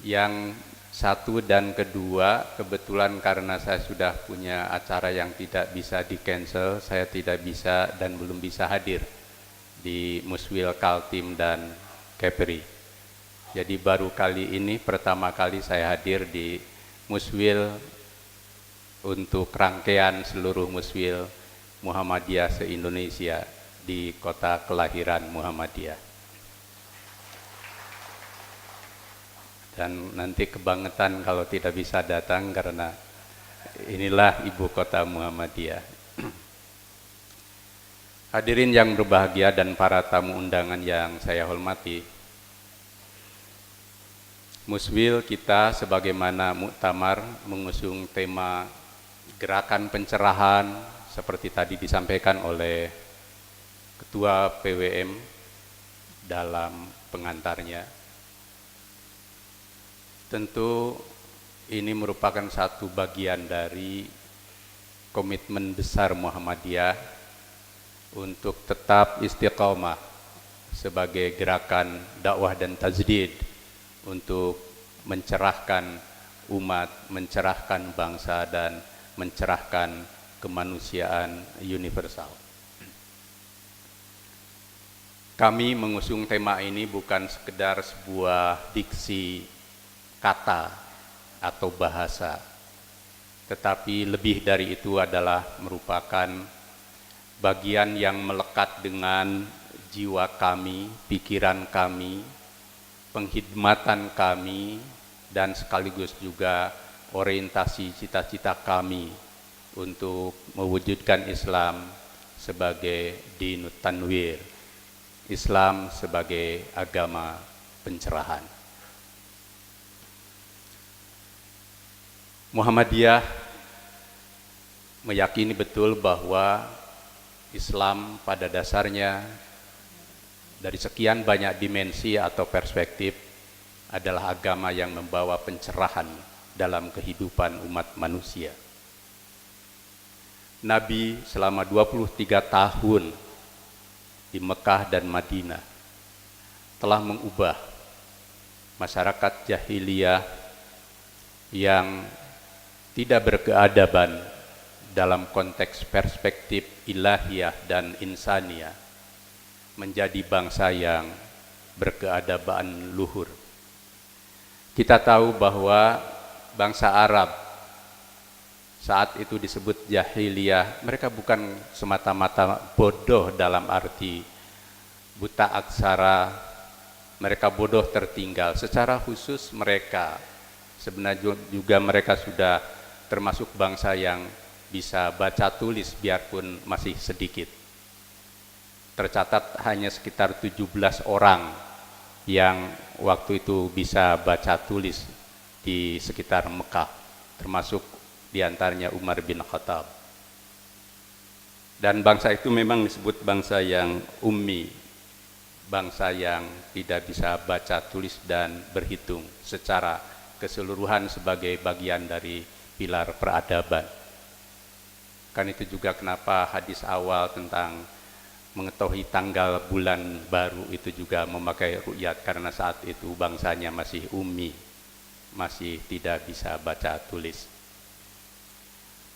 Yang satu dan kedua, kebetulan karena saya sudah punya acara yang tidak bisa di-cancel, saya tidak bisa dan belum bisa hadir di Muswil Kaltim dan Kepri. Jadi baru kali ini, pertama kali saya hadir di Muswil untuk rangkaian seluruh Muswil Muhammadiyah se-Indonesia di kota kelahiran Muhammadiyah. Dan nanti kebangetan kalau tidak bisa datang karena inilah ibu kota Muhammadiyah. Hadirin yang berbahagia dan para tamu undangan yang saya hormati, Muswil kita sebagaimana muktamar mengusung tema gerakan pencerahan seperti tadi disampaikan oleh Ketua PWM dalam pengantarnya. Tentu ini merupakan satu bagian dari komitmen besar Muhammadiyah untuk tetap istiqomah sebagai gerakan dakwah dan tajdid untuk mencerahkan umat, mencerahkan bangsa, dan mencerahkan kemanusiaan universal. Kami mengusung tema ini bukan sekedar sebuah diksi kata atau bahasa, tetapi lebih dari itu adalah merupakan bagian yang melekat dengan jiwa kami, pikiran kami, penghidmatan kami, dan sekaligus juga orientasi cita-cita kami untuk mewujudkan Islam sebagai dinut tanwir, Islam sebagai agama pencerahan. Muhammadiyah meyakini betul bahwa Islam pada dasarnya dari sekian banyak dimensi atau perspektif adalah agama yang membawa pencerahan dalam kehidupan umat manusia. Nabi selama 23 tahun di Mekah dan Madinah telah mengubah masyarakat jahiliyah yang tidak berkeadaban dalam konteks perspektif ilahiyah dan insaniyah menjadi bangsa yang berkeadaban luhur. Kita tahu bahwa bangsa Arab saat itu disebut jahiliyah, mereka bukan semata-mata bodoh dalam arti buta aksara, mereka bodoh tertinggal. Secara khusus mereka sebenarnya juga mereka sudah termasuk bangsa yang bisa baca tulis biarpun masih sedikit. Tercatat hanya sekitar 17 orang yang waktu itu bisa baca tulis di sekitar Mekah, termasuk diantaranya Umar bin Khattab. Dan bangsa itu memang disebut bangsa yang ummi, bangsa yang tidak bisa baca tulis dan berhitung secara keseluruhan sebagai bagian dari pilar peradaban. Kan itu juga kenapa hadis awal tentang mengetahui tanggal bulan baru itu juga memakai ru'yat, karena saat itu bangsanya masih ummi, masih tidak bisa baca tulis.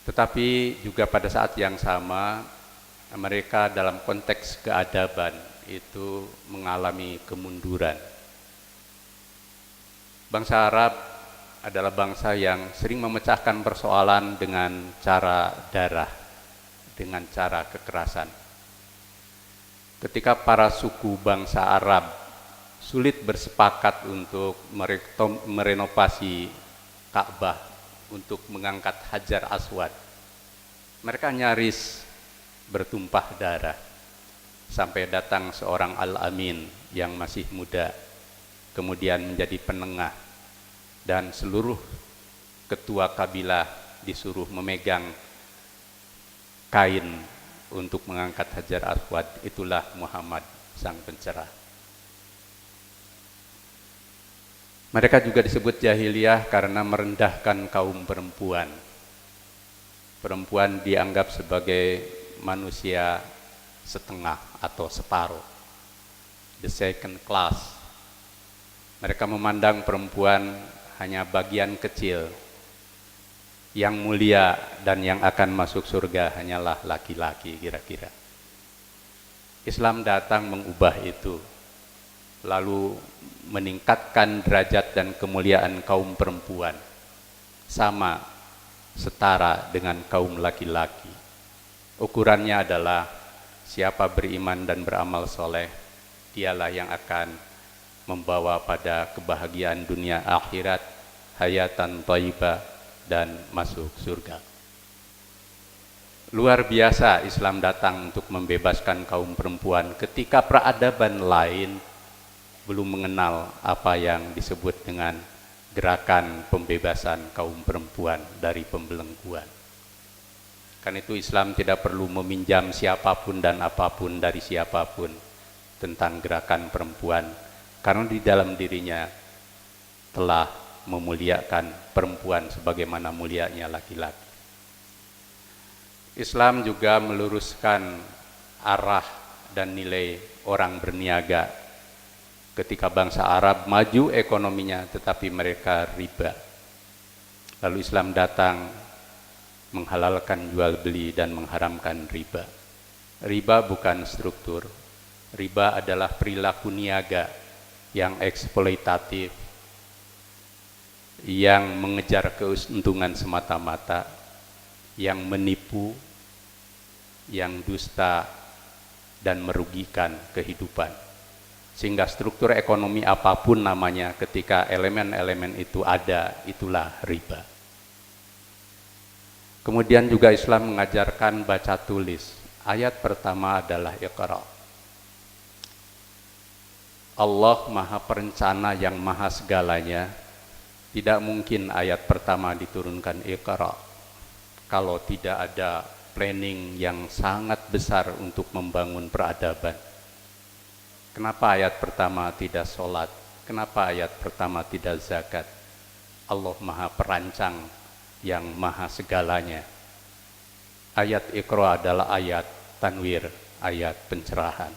Tetapi juga pada saat yang sama mereka dalam konteks keadaban itu mengalami kemunduran. Bangsa Arab adalah bangsa yang sering memecahkan persoalan dengan cara darah, dengan cara kekerasan. Ketika para suku bangsa Arab sulit bersepakat untuk merenovasi Ka'bah, untuk mengangkat Hajar Aswad, mereka nyaris bertumpah darah, sampai datang seorang Al-Amin yang masih muda, kemudian menjadi penengah, dan seluruh ketua kabilah disuruh memegang kain untuk mengangkat Hajar Aswad. Itulah Muhammad sang pencerah. Mereka juga disebut jahiliyah karena merendahkan kaum perempuan. Perempuan dianggap sebagai manusia setengah atau separuh, the second class. Mereka memandang perempuan hanya bagian kecil, yang mulia dan yang akan masuk surga hanyalah laki-laki kira-kira. Islam datang mengubah itu, lalu meningkatkan derajat dan kemuliaan kaum perempuan sama, setara dengan kaum laki-laki. Ukurannya adalah siapa beriman dan beramal soleh, dialah yang akan membawa pada kebahagiaan dunia akhirat, hayatan thayyibah, dan masuk surga. Luar biasa Islam datang untuk membebaskan kaum perempuan ketika peradaban lain belum mengenal apa yang disebut dengan gerakan pembebasan kaum perempuan dari pembelengguan. Kan itu Islam tidak perlu meminjam siapapun dan apapun dari siapapun tentang gerakan perempuan, karena di dalam dirinya telah memuliakan perempuan sebagaimana mulianya laki-laki. Islam juga meluruskan arah dan nilai orang berniaga. Ketika bangsa Arab maju ekonominya tetapi mereka riba, lalu Islam datang menghalalkan jual beli dan mengharamkan riba. Riba bukan struktur, riba adalah perilaku niaga yang eksploitatif, yang mengejar keuntungan semata-mata, yang menipu, yang dusta dan merugikan kehidupan. Sehingga struktur ekonomi apapun namanya, ketika elemen-elemen itu ada, itulah riba. Kemudian juga Islam mengajarkan baca tulis. Ayat pertama adalah Iqra. Allah Maha Perencana yang Maha segalanya. Tidak mungkin ayat pertama diturunkan Iqra kalau tidak ada planning yang sangat besar untuk membangun peradaban. Kenapa ayat pertama tidak sholat? Kenapa ayat pertama tidak zakat? Allah Maha Perancang yang Maha segalanya. Ayat Iqra adalah ayat tanwir, ayat pencerahan.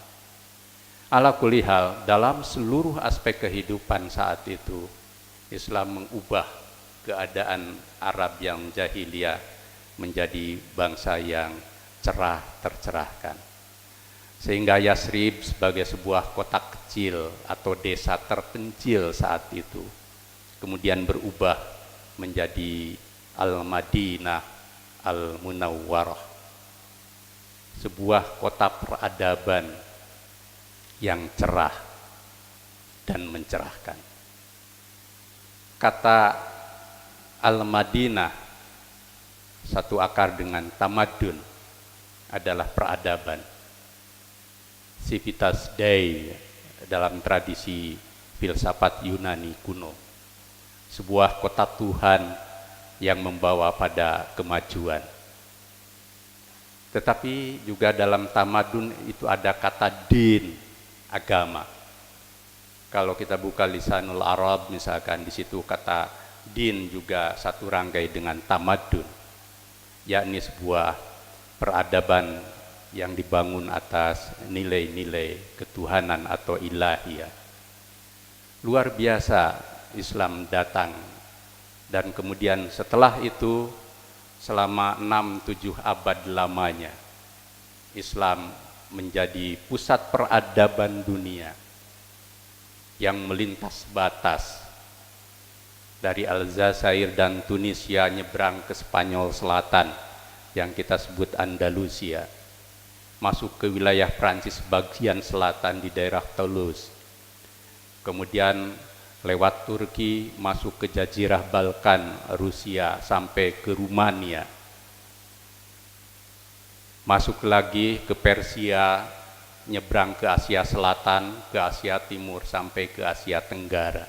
Ala kulli hal, dalam seluruh aspek kehidupan saat itu, Islam mengubah keadaan Arab yang jahiliyah menjadi bangsa yang cerah tercerahkan. Sehingga Yasrib sebagai sebuah kota kecil atau desa terpencil saat itu kemudian berubah menjadi Al-Madinah Al-Munawwarah, sebuah kota peradaban yang cerah dan mencerahkan. Kata Al-Madinah satu akar dengan tamadun, adalah peradaban. Civitas Dei dalam tradisi filsafat Yunani kuno. Sebuah kota Tuhan yang membawa pada kemajuan. Tetapi juga dalam tamadun itu ada kata din, agama. Kalau kita buka Lisanul Arab misalkan, di situ kata din juga satu rangkai dengan tamadun, yakni sebuah peradaban yang dibangun atas nilai-nilai ketuhanan atau ilahiyah. Luar biasa Islam datang, dan kemudian setelah itu selama 6-7 abad lamanya Islam menjadi pusat peradaban dunia yang melintas batas dari Aljazair dan Tunisia nyebrang ke Spanyol Selatan yang kita sebut Andalusia, masuk ke wilayah Prancis bagian selatan di daerah Toulouse, kemudian lewat Turki masuk ke Jazirah Balkan, Rusia, sampai ke Rumania, masuk lagi ke Persia, nyebrang ke Asia Selatan, ke Asia Timur, sampai ke Asia Tenggara.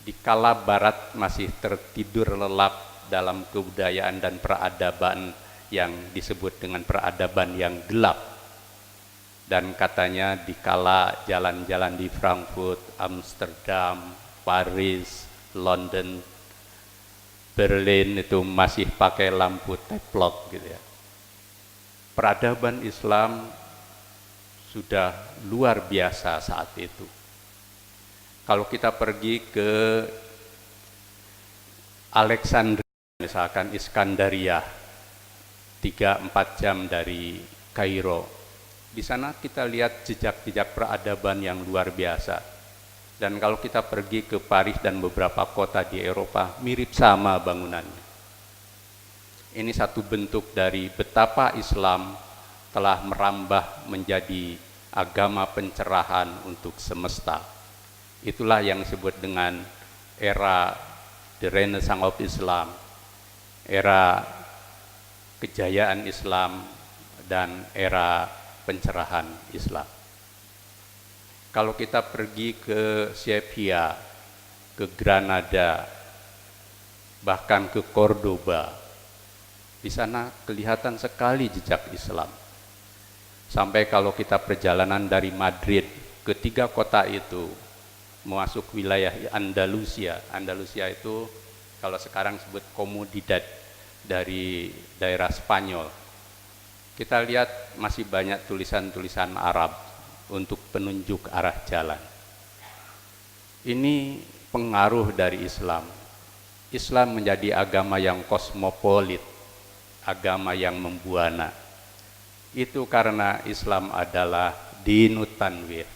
Di kala Barat masih tertidur lelap dalam kebudayaan dan peradaban yang disebut dengan peradaban yang gelap. Dan katanya dikala jalan-jalan di Frankfurt, Amsterdam, Paris, London, Berlin itu masih pakai lampu teplok gitu ya. Peradaban Islam sudah luar biasa saat itu. Kalau kita pergi ke Alexandria misalkan, Iskandaria, 3-4 jam dari Kairo, di sana kita lihat jejak-jejak peradaban yang luar biasa. Dan kalau kita pergi ke Paris dan beberapa kota di Eropa, mirip sama bangunannya. Ini satu bentuk dari betapa Islam telah merambah menjadi agama pencerahan untuk semesta. Itulah yang disebut dengan era the Renaissance of Islam, era kejayaan Islam dan era pencerahan Islam. Kalau kita pergi ke Sevilla, ke Granada, bahkan ke Cordoba, di sana kelihatan sekali jejak Islam. Sampai kalau kita perjalanan dari Madrid ke 3 kota itu, masuk wilayah Andalusia. Andalusia itu kalau sekarang sebut Comunidad dari daerah Spanyol. Kita lihat masih banyak tulisan-tulisan Arab untuk penunjuk arah jalan. Ini pengaruh dari Islam. Islam menjadi agama yang kosmopolit, agama yang membuana. Itu karena Islam adalah dinut tanwir,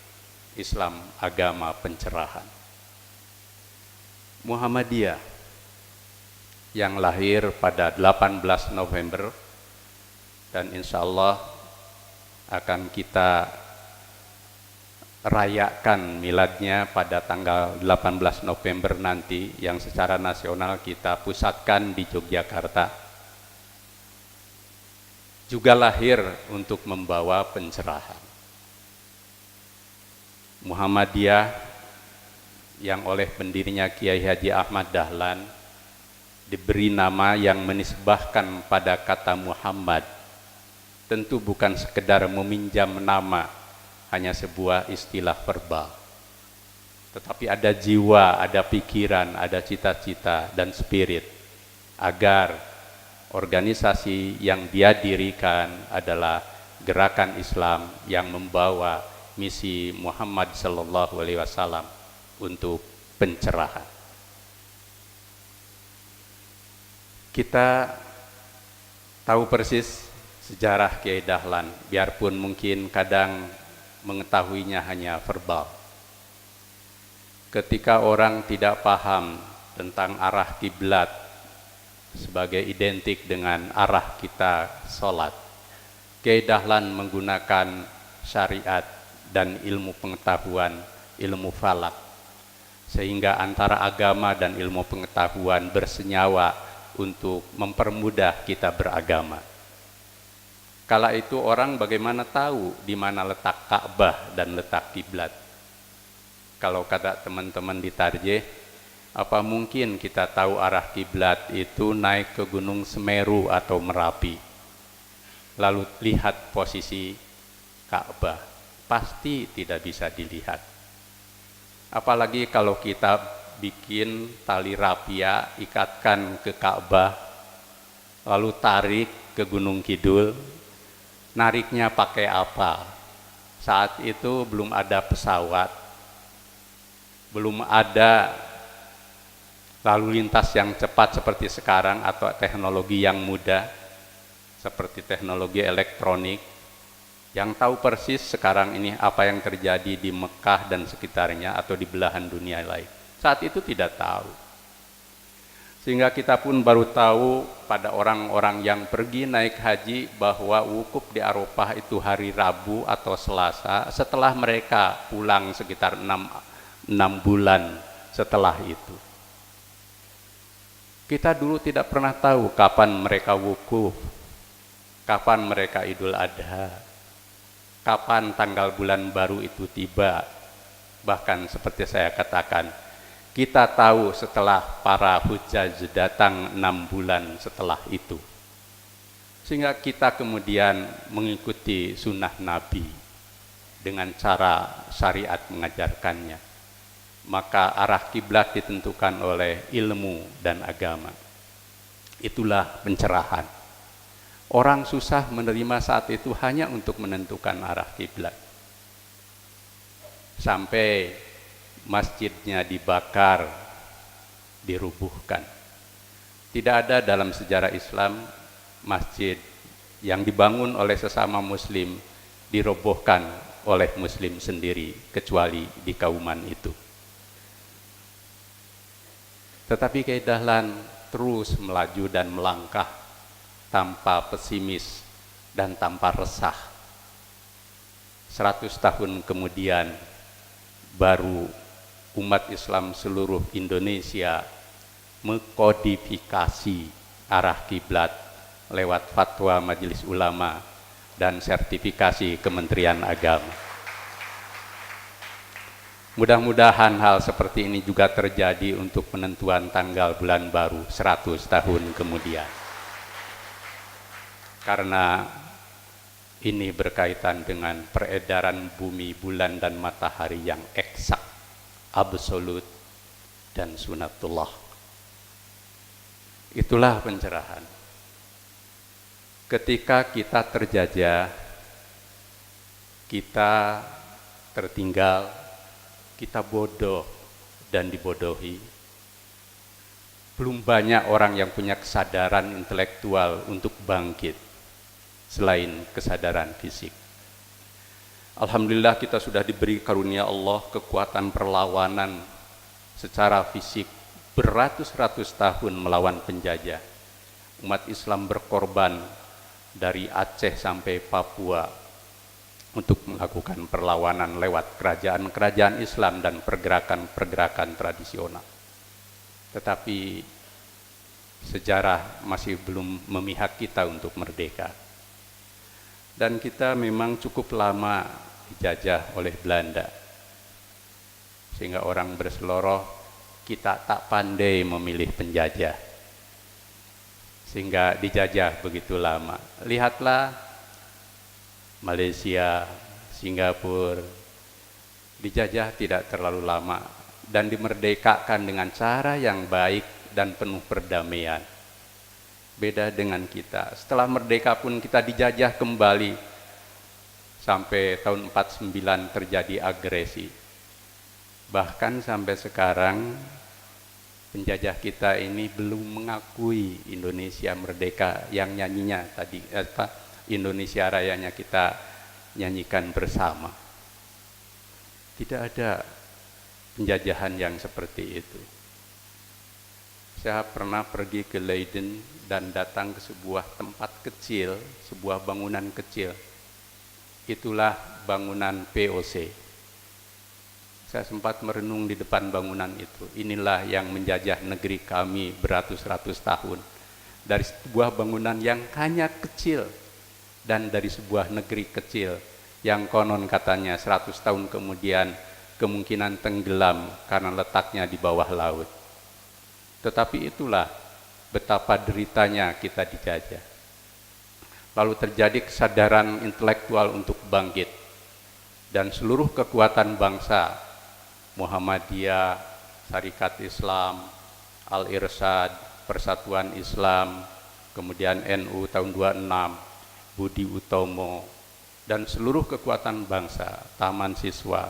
Islam agama pencerahan. Muhammadiyah yang lahir pada 18 November dan insya Allah akan kita rayakan miladnya pada tanggal 18 November nanti, yang secara nasional kita pusatkan di Yogyakarta. Juga lahir untuk membawa pencerahan. Muhammadiyah yang oleh pendirinya Kiai Haji Ahmad Dahlan diberi nama yang menisbahkan pada kata Muhammad. Tentu bukan sekedar meminjam nama, hanya sebuah istilah verbal. Tetapi ada jiwa, ada pikiran, ada cita-cita dan spirit agar organisasi yang dia dirikan adalah gerakan Islam yang membawa misi Muhammad sallallahu alaihi wasallam untuk pencerahan. Kita tahu persis sejarah Kiai Dahlan, biarpun mungkin kadang mengetahuinya hanya verbal. Ketika orang tidak paham tentang arah kiblat sebagai identik dengan arah kita sholat, Kiai Dahlan menggunakan syariat dan ilmu pengetahuan, ilmu falak, sehingga antara agama dan ilmu pengetahuan bersenyawa untuk mempermudah kita beragama. Kala itu orang bagaimana tahu di mana letak Ka'bah dan letak kiblat? kalau kata teman-teman di Tarjih, apa mungkin kita tahu arah kiblat itu naik ke Gunung Semeru atau Merapi, lalu lihat posisi Ka'bah? Pasti tidak bisa dilihat. Apalagi kalau kita bikin tali rapia, ikatkan ke Ka'bah, lalu tarik ke Gunung Kidul, nariknya pakai apa? Saat itu belum ada pesawat, belum ada lalu lintas yang cepat seperti sekarang atau teknologi yang mudah seperti teknologi elektronik. Yang tahu persis sekarang ini apa yang terjadi di Mekah dan sekitarnya atau di belahan dunia lain. Saat itu tidak tahu. Sehingga kita pun baru tahu pada orang-orang yang pergi naik haji bahwa wukuf di Arafah itu hari Rabu atau Selasa setelah mereka pulang sekitar 6 bulan setelah itu. Kita dulu tidak pernah tahu kapan mereka wukuf, kapan mereka Idul Adha, kapan tanggal bulan baru itu tiba. Bahkan seperti saya katakan, kita tahu setelah para hujjaj datang 6 bulan setelah itu. Sehingga kita kemudian mengikuti sunnah Nabi dengan cara syariat mengajarkannya. Maka arah kiblat ditentukan oleh ilmu dan agama. Itulah pencerahan. Orang susah menerima saat itu hanya untuk menentukan arah kiblat. Sampai masjidnya dibakar, dirubuhkan. Tidak ada dalam sejarah Islam masjid yang dibangun oleh sesama muslim dirobohkan oleh muslim sendiri kecuali di Kauman itu. Tetapi Dahlan terus melaju dan melangkah tanpa pesimis dan tanpa resah. 100 tahun kemudian baru umat Islam seluruh Indonesia mengkodifikasi arah kiblat lewat fatwa Majelis Ulama dan sertifikasi Kementerian Agama. Mudah-mudahan hal seperti ini juga terjadi untuk penentuan tanggal bulan baru 100 tahun kemudian. Karena ini berkaitan dengan peredaran bumi, bulan, dan matahari yang eksak, absolut, dan sunatullah. Itulah pencerahan. Ketika kita terjajah, kita tertinggal, kita bodoh dan dibodohi. Belum banyak orang yang punya kesadaran intelektual untuk bangkit selain kesadaran fisik. Alhamdulillah kita sudah diberi karunia Allah kekuatan perlawanan secara fisik beratus-ratus tahun melawan penjajah. Umat Islam berkorban dari Aceh sampai Papua untuk melakukan perlawanan lewat kerajaan-kerajaan Islam dan pergerakan-pergerakan tradisional. Tetapi sejarah masih belum memihak kita untuk merdeka. Dan kita memang cukup lama dijajah oleh Belanda. Sehingga orang berseloroh, kita tak pandai memilih penjajah. Sehingga dijajah begitu lama. Lihatlah Malaysia, Singapura, dijajah tidak terlalu lama dan dimerdekakan dengan cara yang baik dan penuh perdamaian. Beda dengan kita. Setelah merdeka pun kita dijajah kembali. Sampai tahun 49 terjadi agresi. Bahkan sampai sekarang penjajah kita ini belum mengakui Indonesia merdeka yang nyanyinya tadi Indonesia Rayanya kita nyanyikan bersama. Tidak ada penjajahan yang seperti itu. Saya pernah pergi ke Leiden dan datang ke sebuah tempat kecil, sebuah bangunan kecil. Itulah bangunan POC. Saya sempat merenung di depan bangunan itu. Inilah yang menjajah negeri kami beratus-ratus tahun. Dari sebuah bangunan yang hanya kecil, dan dari sebuah negeri kecil yang konon katanya 100 tahun kemudian kemungkinan tenggelam karena letaknya di bawah laut. Tetapi itulah betapa deritanya kita dijajah. Lalu terjadi kesadaran intelektual untuk bangkit, dan seluruh kekuatan bangsa, Muhammadiyah, Syarikat Islam, Al-Irsyad, Persatuan Islam, kemudian NU tahun 26, Budi Utomo, dan seluruh kekuatan bangsa, Taman Siswa,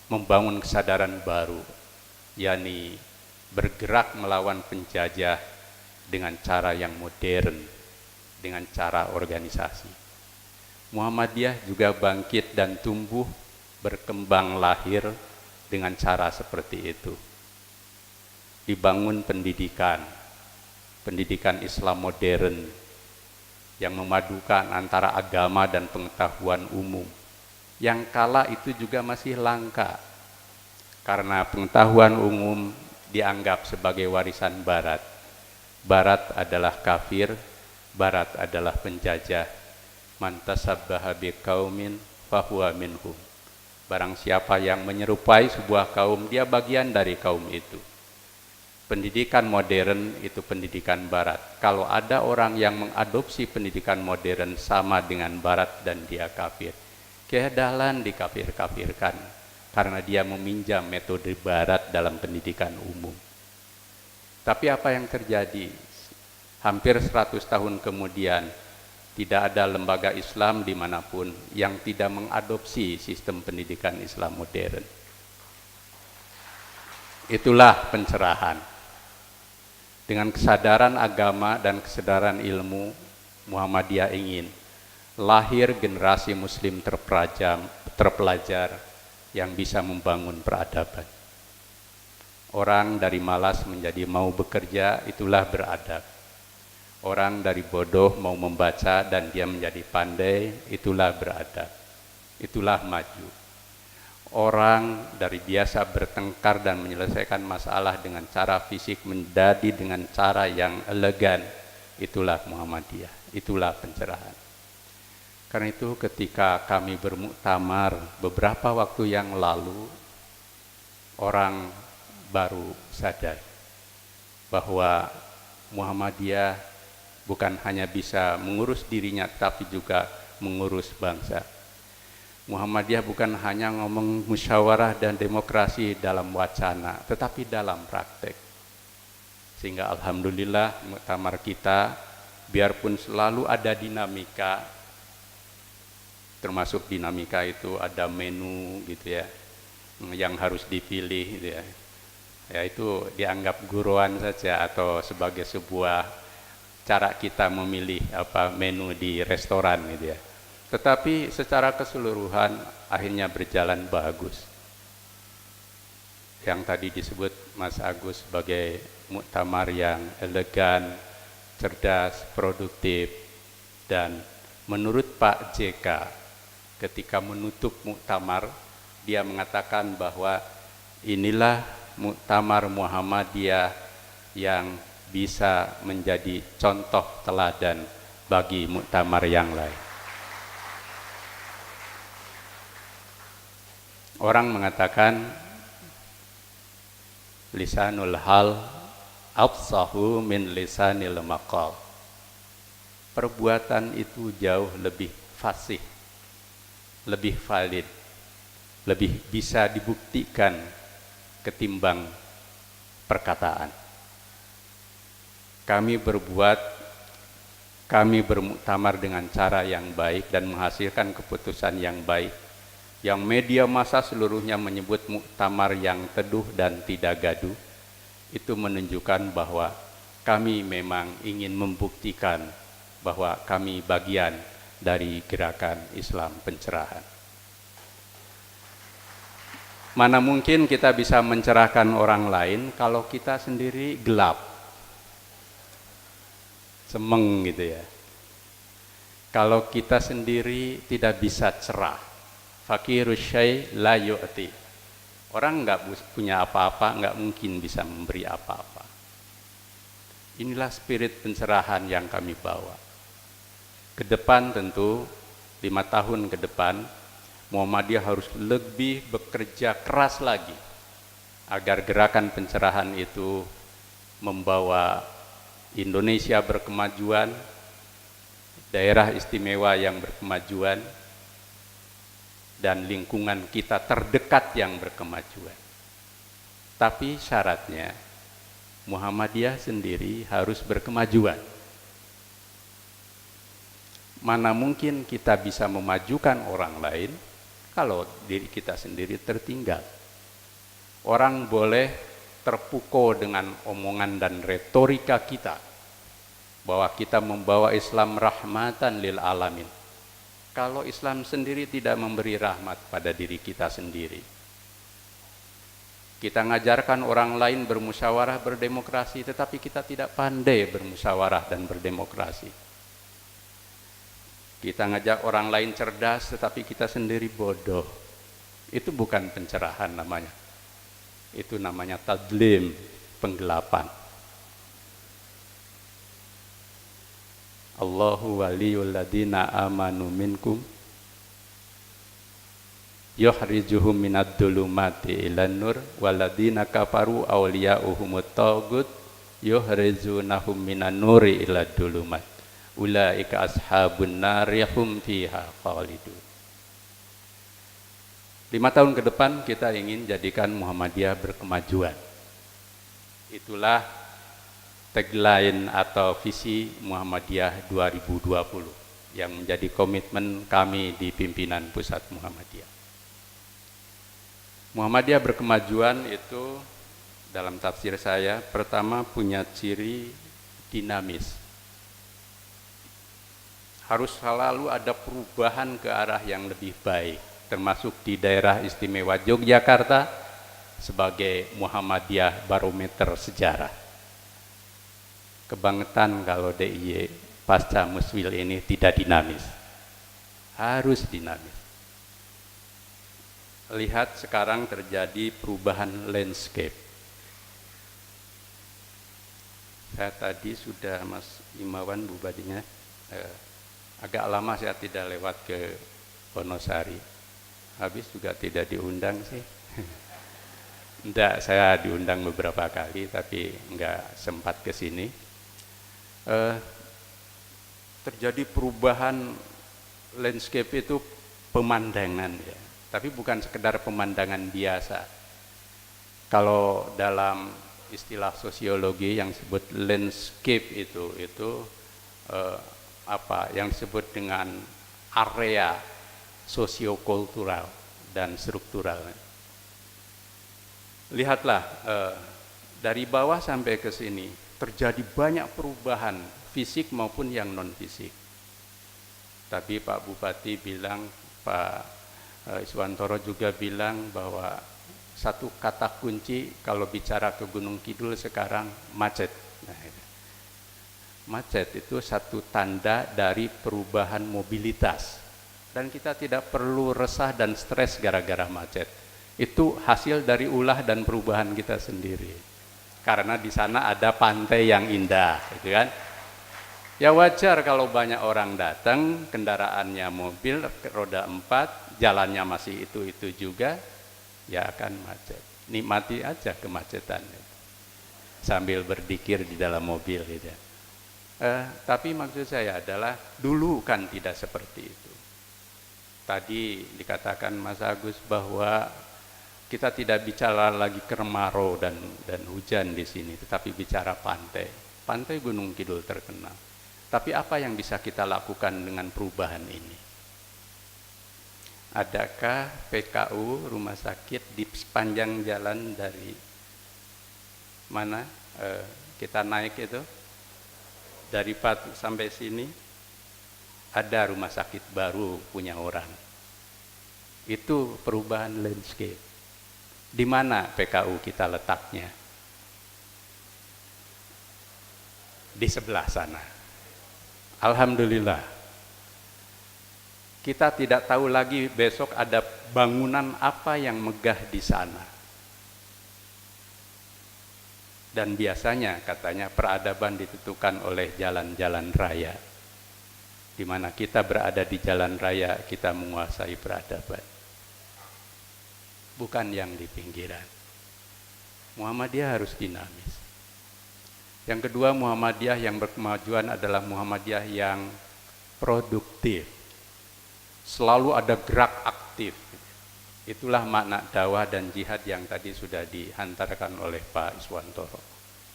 membangun kesadaran baru, yakni bergerak melawan penjajah dengan cara yang modern, dengan cara organisasi. Muhammadiyah juga bangkit dan tumbuh, berkembang lahir dengan cara seperti itu. Dibangun pendidikan Islam modern yang memadukan antara agama dan pengetahuan umum, yang kala itu juga masih langka karena pengetahuan umum dianggap sebagai warisan Barat. Barat adalah kafir, Barat adalah penjajah. Man tasabbaha biqaumin fahuwa minhum. Barang siapa yang menyerupai sebuah kaum, dia bagian dari kaum itu. Pendidikan modern itu pendidikan Barat. Kalau ada orang yang mengadopsi pendidikan modern sama dengan Barat dan dia kafir, keadalan dikafir-kafirkan karena dia meminjam metode Barat dalam pendidikan umum. Tapi apa yang terjadi? Hampir 100 tahun kemudian, tidak ada lembaga Islam dimanapun yang tidak mengadopsi sistem pendidikan Islam modern. Itulah pencerahan. Dengan kesadaran agama dan kesadaran ilmu, Muhammadiyah ingin lahir generasi muslim terpelajar yang bisa membangun peradaban. Orang dari malas menjadi mau bekerja, itulah beradab. Orang dari bodoh mau membaca dan dia menjadi pandai, itulah beradab. Itulah maju. Orang dari biasa bertengkar dan menyelesaikan masalah dengan cara fisik menjadi dengan cara yang elegan, itulah Muhammadiyah, itulah pencerahan. Karena itu ketika kami bermuktamar beberapa waktu yang lalu, orang baru sadar bahwa Muhammadiyah bukan hanya bisa mengurus dirinya, tapi juga mengurus bangsa. Muhammadiyah bukan hanya ngomong musyawarah dan demokrasi dalam wacana, tetapi dalam praktek. Sehingga alhamdulillah muktamar kita, biarpun selalu ada dinamika, termasuk dinamika itu ada menu gitu ya, yang harus dipilih gitu ya. Ya itu dianggap guruan saja atau sebagai sebuah cara kita memilih menu di restoran gitu ya. Tetapi secara keseluruhan akhirnya berjalan bagus. Yang tadi disebut Mas Agus sebagai muktamar yang elegan, cerdas, produktif, dan menurut Pak JK ketika menutup muktamar, dia mengatakan bahwa inilah muktamar Muhammadiyah yang bisa menjadi contoh teladan bagi muktamar yang lain. Orang mengatakan lisanul hal afsahu min lisanil maqal. Perbuatan itu jauh lebih fasih, lebih valid, lebih bisa dibuktikan ketimbang perkataan. Kami bermuktamar dengan cara yang baik dan menghasilkan keputusan yang baik. Yang media massa seluruhnya menyebut muktamar yang teduh dan tidak gaduh, itu menunjukkan bahwa kami memang ingin membuktikan bahwa kami bagian dari gerakan Islam pencerahan. Mana mungkin kita bisa mencerahkan orang lain kalau kita sendiri gelap, semeng gitu ya. Kalau kita sendiri tidak bisa cerah, fakirus syai la yu'ti. Orang enggak punya apa-apa, enggak mungkin bisa memberi apa-apa. Inilah spirit pencerahan yang kami bawa. Ke depan tentu 5 tahun ke depan, Muhammadiyah harus lebih bekerja keras lagi agar gerakan pencerahan itu membawa Indonesia berkemajuan, daerah istimewa yang berkemajuan, dan lingkungan kita terdekat yang berkemajuan. Tapi syaratnya Muhammadiyah sendiri harus berkemajuan. Mana mungkin kita bisa memajukan orang lain kalau diri kita sendiri tertinggal. Orang boleh terpukau dengan omongan dan retorika kita bahwa kita membawa Islam rahmatan lil alamin. Kalau Islam sendiri tidak memberi rahmat pada diri kita sendiri. Kita ngajarkan orang lain bermusyawarah berdemokrasi, tetapi kita tidak pandai bermusyawarah dan berdemokrasi. Kita ngajak orang lain cerdas, tetapi kita sendiri bodoh. Itu bukan pencerahan namanya. Itu namanya tadlim, penggelapan. Allahu waliyul ladina amanu minkum yukhrijuhum minad dhulumati ilan nur waladina kafaru awliya'uhumut taghut yukhrijunahum minan nuri ilad dhulumat ulaika ashabun nari hum fiha khalidun. 5 tahun ke depan kita ingin jadikan Muhammadiyah berkemajuan. Itulah tagline atau visi Muhammadiyah 2020 yang menjadi komitmen kami di pimpinan pusat Muhammadiyah. Muhammadiyah berkemajuan itu dalam tafsir saya pertama punya ciri dinamis. Harus selalu ada perubahan ke arah yang lebih baik, termasuk di daerah istimewa Yogyakarta sebagai Muhammadiyah barometer sejarah. Kebangetan kalau DIY pasca Muswil ini tidak dinamis. Harus dinamis. Lihat sekarang terjadi perubahan landscape. Saya tadi sudah Mas Imawan Bupatinya, agak lama saya tidak lewat ke Wonosari. Habis juga tidak diundang sih. Enggak, saya diundang beberapa kali tapi enggak sempat ke sini. Terjadi perubahan landscape itu pemandangan ya. Tapi bukan sekedar pemandangan biasa. Kalau dalam istilah sosiologi yang disebut landscape itu yang disebut dengan area sosiokultural dan struktural. Lihatlah dari bawah sampai ke sini terjadi banyak perubahan fisik maupun yang non fisik. Tapi Pak Bupati bilang, Pak Iswantoro juga bilang bahwa satu kata kunci kalau bicara ke Gunung Kidul sekarang macet. Nah, macet itu satu tanda dari perubahan mobilitas. Dan kita tidak perlu resah dan stres gara-gara macet. Itu hasil dari ulah dan perubahan kita sendiri. Karena di sana ada pantai yang indah, gitu kan? Ya wajar kalau banyak orang datang, kendaraannya mobil, roda 4, jalannya masih itu juga, ya akan macet. Nikmati aja kemacetan itu. Sambil berzikir di dalam mobil gitu. Tapi maksud saya adalah dulu kan tidak seperti itu. Tadi dikatakan Mas Agus bahwa kita tidak bicara lagi kemarau dan hujan di sini, tetapi bicara pantai. Pantai Gunung Kidul terkenal. Tapi apa yang bisa kita lakukan dengan perubahan ini? Adakah PKU rumah sakit di sepanjang jalan dari mana kita naik itu? Dari Patu sampai sini ada rumah sakit baru punya orang. Itu perubahan landscape. Di mana PKU kita letaknya? Di sebelah sana. Alhamdulillah. Kita tidak tahu lagi besok ada bangunan apa yang megah di sana. Dan biasanya katanya peradaban ditentukan oleh jalan-jalan raya. Di mana kita berada di jalan raya, kita menguasai peradaban. bukan yang di pinggiran. Muhammadiyah harus dinamis. Yang kedua, Muhammadiyah yang berkemajuan adalah Muhammadiyah yang produktif. Selalu ada gerak aktif. Itulah makna dakwah dan jihad yang tadi sudah dihantarkan oleh Pak Iswantoro,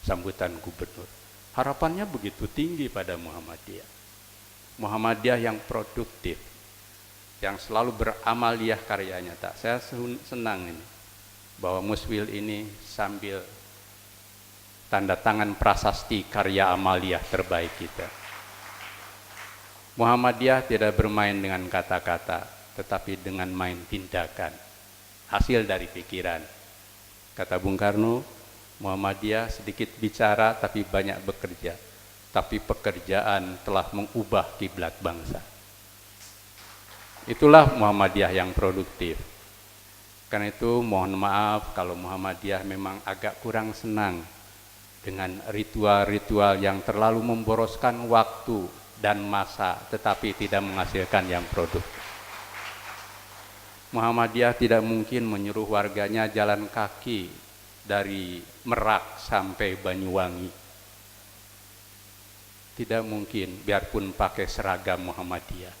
sambutan gubernur. Harapannya begitu tinggi pada Muhammadiyah. Muhammadiyah yang produktif, yang selalu beramaliyah karya nyata. Saya senang ini, bahwa Muswil ini sambil tanda tangan prasasti karya amaliyah terbaik kita. Muhammadiyah tidak bermain dengan kata-kata, tetapi dengan main tindakan, hasil dari pikiran. Kata Bung Karno, Muhammadiyah sedikit bicara tapi banyak bekerja, tapi pekerjaan telah mengubah kiblat bangsa. Itulah Muhammadiyah yang produktif. Karena itu mohon maaf kalau Muhammadiyah memang agak kurang senang dengan ritual-ritual yang terlalu memboroskan waktu dan masa, tetapi tidak menghasilkan yang produktif. Muhammadiyah tidak mungkin menyuruh warganya jalan kaki dari Merak sampai Banyuwangi. Tidak mungkin, biarpun pakai seragam Muhammadiyah.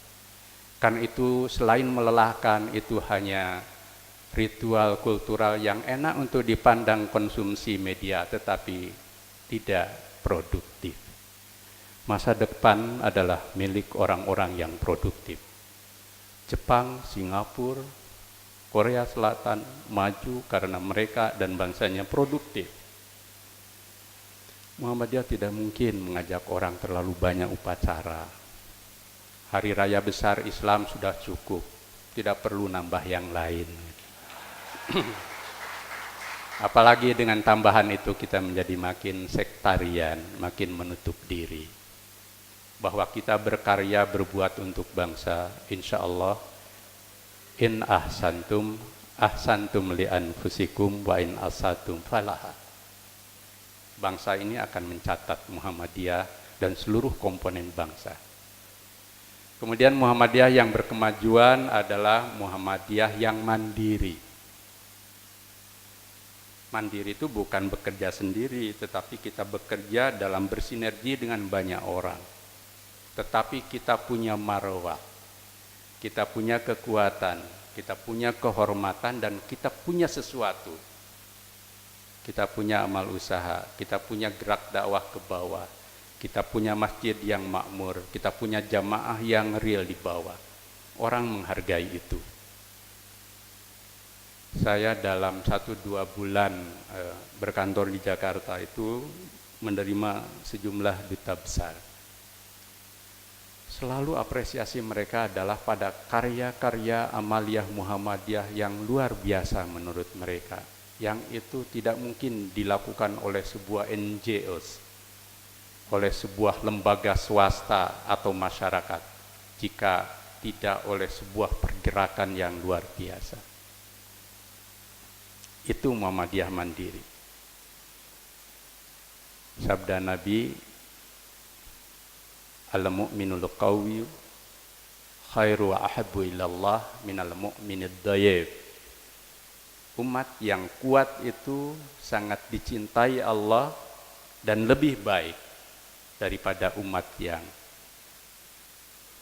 Kan itu selain melelahkan, itu hanya ritual kultural yang enak untuk dipandang konsumsi media, tetapi tidak produktif. Masa depan adalah milik orang-orang yang produktif. Jepang, Singapura, Korea Selatan maju karena mereka dan bangsanya produktif. Muhammadiyah tidak mungkin mengajak orang terlalu banyak upacara. Hari raya besar Islam sudah cukup, tidak perlu nambah yang lain. Apalagi dengan tambahan itu kita menjadi makin sektarian, makin menutup diri. Bahwa kita berkarya berbuat untuk bangsa, insya Allah in ahsantum ahsantum li anfusikum wa in asatum falaha. Bangsa ini akan mencatat Muhammadiyah dan seluruh komponen bangsa. Kemudian Muhammadiyah yang berkemajuan adalah Muhammadiyah yang mandiri. Mandiri itu bukan bekerja sendiri, tetapi kita bekerja dalam bersinergi dengan banyak orang. Tetapi kita punya marwah, kita punya kekuatan, kita punya kehormatan, dan kita punya sesuatu. Kita punya amal usaha, kita punya gerak dakwah ke bawah, kita punya masjid yang makmur, kita punya jamaah yang real di bawah. Orang menghargai itu. Saya dalam 1-2 bulan berkantor di Jakarta itu menerima sejumlah duta besar. Selalu apresiasi mereka adalah pada karya-karya amaliyah Muhammadiyah yang luar biasa menurut mereka, yang itu tidak mungkin dilakukan oleh sebuah NGOs, oleh sebuah lembaga swasta atau masyarakat, jika tidak oleh sebuah pergerakan yang luar biasa. Itu Muhammadiyah mandiri. Sabda Nabi, al-mu'minul qawiyyu khairu wa ahabbu ilallah minal mu'minid dhaif. Umat yang kuat itu sangat dicintai Allah dan lebih baik daripada umat yang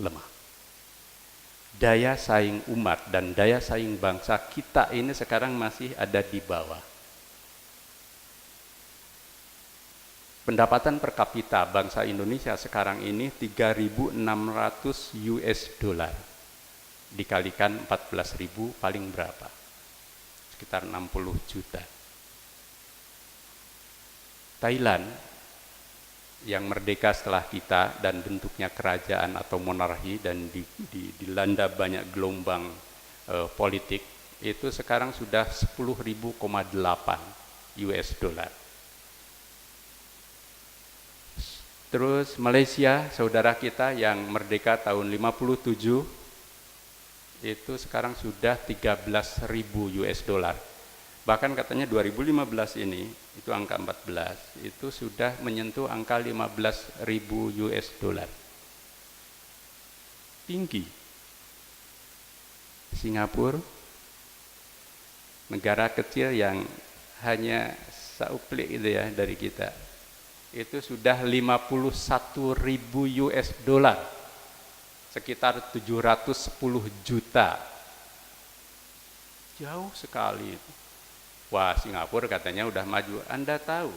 lemah. Daya saing umat dan daya saing bangsa kita ini sekarang masih ada di bawah. Pendapatan per kapita bangsa Indonesia sekarang ini 3.600 US dollar. Dikalikan 14.000 paling berapa? Sekitar 60 juta. Thailand yang merdeka setelah kita dan bentuknya kerajaan atau monarki dan dilanda banyak gelombang politik, itu sekarang sudah 10.000,8 US dollar. Terus Malaysia, saudara kita yang merdeka tahun 57, itu sekarang sudah 13.000 US dollar. Bahkan katanya 2015 ini, itu angka 14, itu sudah menyentuh angka 15.000 US dollar. Tinggi. Singapura negara kecil yang hanya sauplik itu ya dari kita, itu sudah 51.000 US dollar, sekitar 710 juta. Jauh sekali itu. Wah, Singapura katanya udah maju. Anda tahu,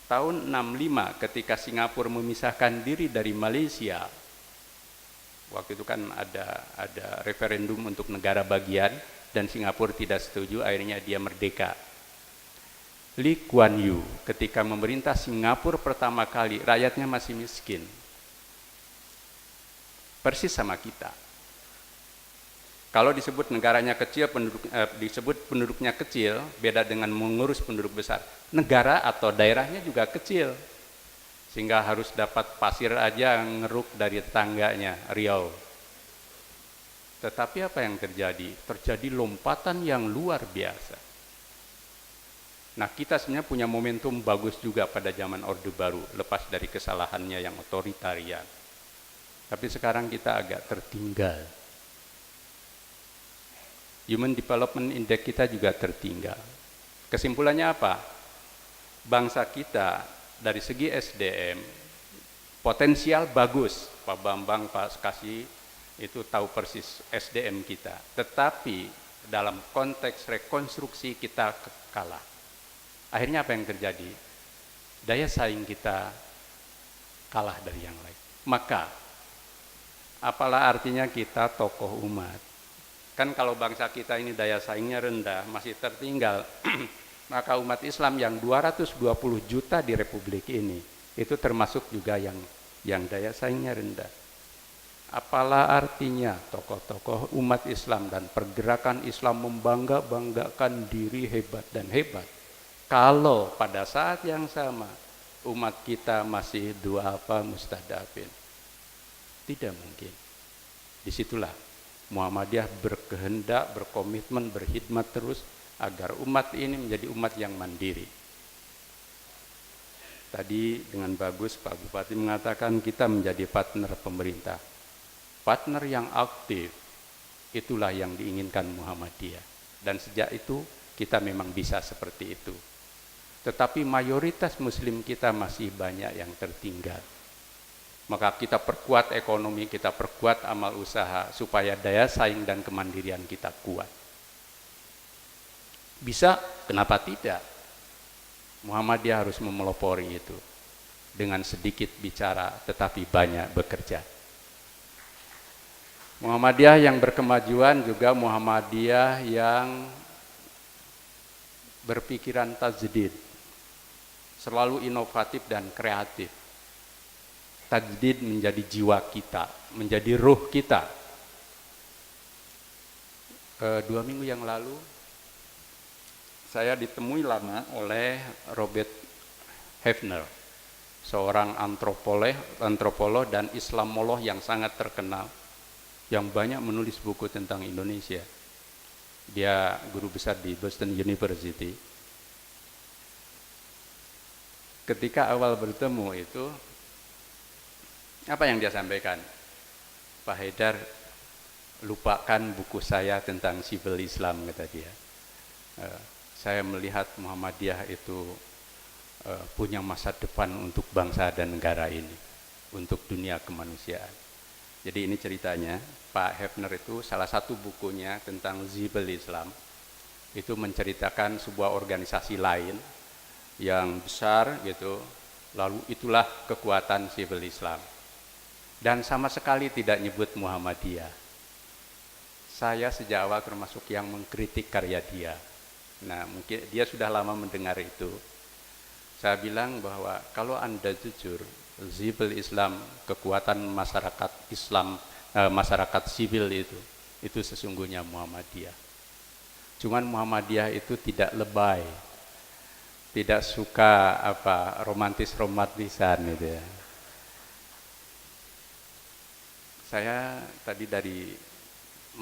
tahun 65 ketika Singapura memisahkan diri dari Malaysia, waktu itu kan ada referendum untuk negara bagian dan Singapura tidak setuju, akhirnya dia merdeka. Lee Kuan Yew ketika memerintah Singapura pertama kali, rakyatnya masih miskin. Persis sama kita. Kalau disebut negaranya kecil, disebut penduduknya kecil, beda dengan mengurus penduduk besar. Negara atau daerahnya juga kecil, sehingga harus dapat pasir aja ngeruk dari tetangganya, Riau. Tetapi apa yang terjadi? Terjadi lompatan yang luar biasa. Nah, kita sebenarnya punya momentum bagus juga pada zaman Orde Baru, lepas dari kesalahannya yang otoritarian. Tapi sekarang kita agak tertinggal. Human Development Index kita juga tertinggal. Kesimpulannya apa? Bangsa kita dari segi SDM potensial bagus. Pak Bambang, Pak Kasih itu tahu persis SDM kita. Tetapi dalam konteks rekonstruksi kita kalah. Akhirnya apa yang terjadi? Daya saing kita kalah dari yang lain. Maka apalah artinya kita tokoh umat? Kan kalau bangsa kita ini daya saingnya rendah, masih tertinggal, maka umat Islam yang 220 juta di Republik ini, itu termasuk juga yang daya saingnya rendah. Apalah artinya tokoh-tokoh umat Islam dan pergerakan Islam membangga-banggakan diri hebat dan hebat, kalau pada saat yang sama umat kita masih du'afa mustadafin. Tidak mungkin. Disitulah Muhammadiyah berkehendak, berkomitmen, berkhidmat terus agar umat ini menjadi umat yang mandiri. Tadi dengan bagus Pak Bupati mengatakan kita menjadi partner pemerintah. Partner yang aktif, itulah yang diinginkan Muhammadiyah. Dan sejak itu kita memang bisa seperti itu. Tetapi mayoritas muslim kita masih banyak yang tertinggal. Maka kita perkuat ekonomi, kita perkuat amal usaha supaya daya saing dan kemandirian kita kuat. Bisa, kenapa tidak? Muhammadiyah harus memelopori itu. Dengan sedikit bicara tetapi banyak bekerja. Muhammadiyah yang berkemajuan juga Muhammadiyah yang berpikiran tajdid. Selalu inovatif dan kreatif. Tajdid menjadi jiwa kita, menjadi ruh kita. 2 minggu yang lalu saya ditemui lama oleh Robert Hefner, seorang antropolog dan Islamolog yang sangat terkenal, yang banyak menulis buku tentang Indonesia. Dia guru besar di Boston University. Ketika awal bertemu itu, apa yang dia sampaikan? Pak Haidar, lupakan buku saya tentang civil Islam, kata dia. Saya melihat Muhammadiyah itu punya masa depan untuk bangsa dan negara ini, untuk dunia kemanusiaan. Jadi ini ceritanya, Pak Hefner itu salah satu bukunya tentang civil Islam, itu menceritakan sebuah organisasi lain yang besar gitu, lalu itulah kekuatan civil Islam. Dan sama sekali tidak nyebut Muhammadiyah. Saya sejak awal termasuk yang mengkritik karya dia. Nah, mungkin dia sudah lama mendengar itu. Saya bilang bahwa kalau Anda jujur, civil Islam, kekuatan masyarakat Islam, masyarakat sipil itu sesungguhnya Muhammadiyah. Cuman Muhammadiyah itu tidak lebay, tidak suka romantisan gitu ya. Saya tadi dari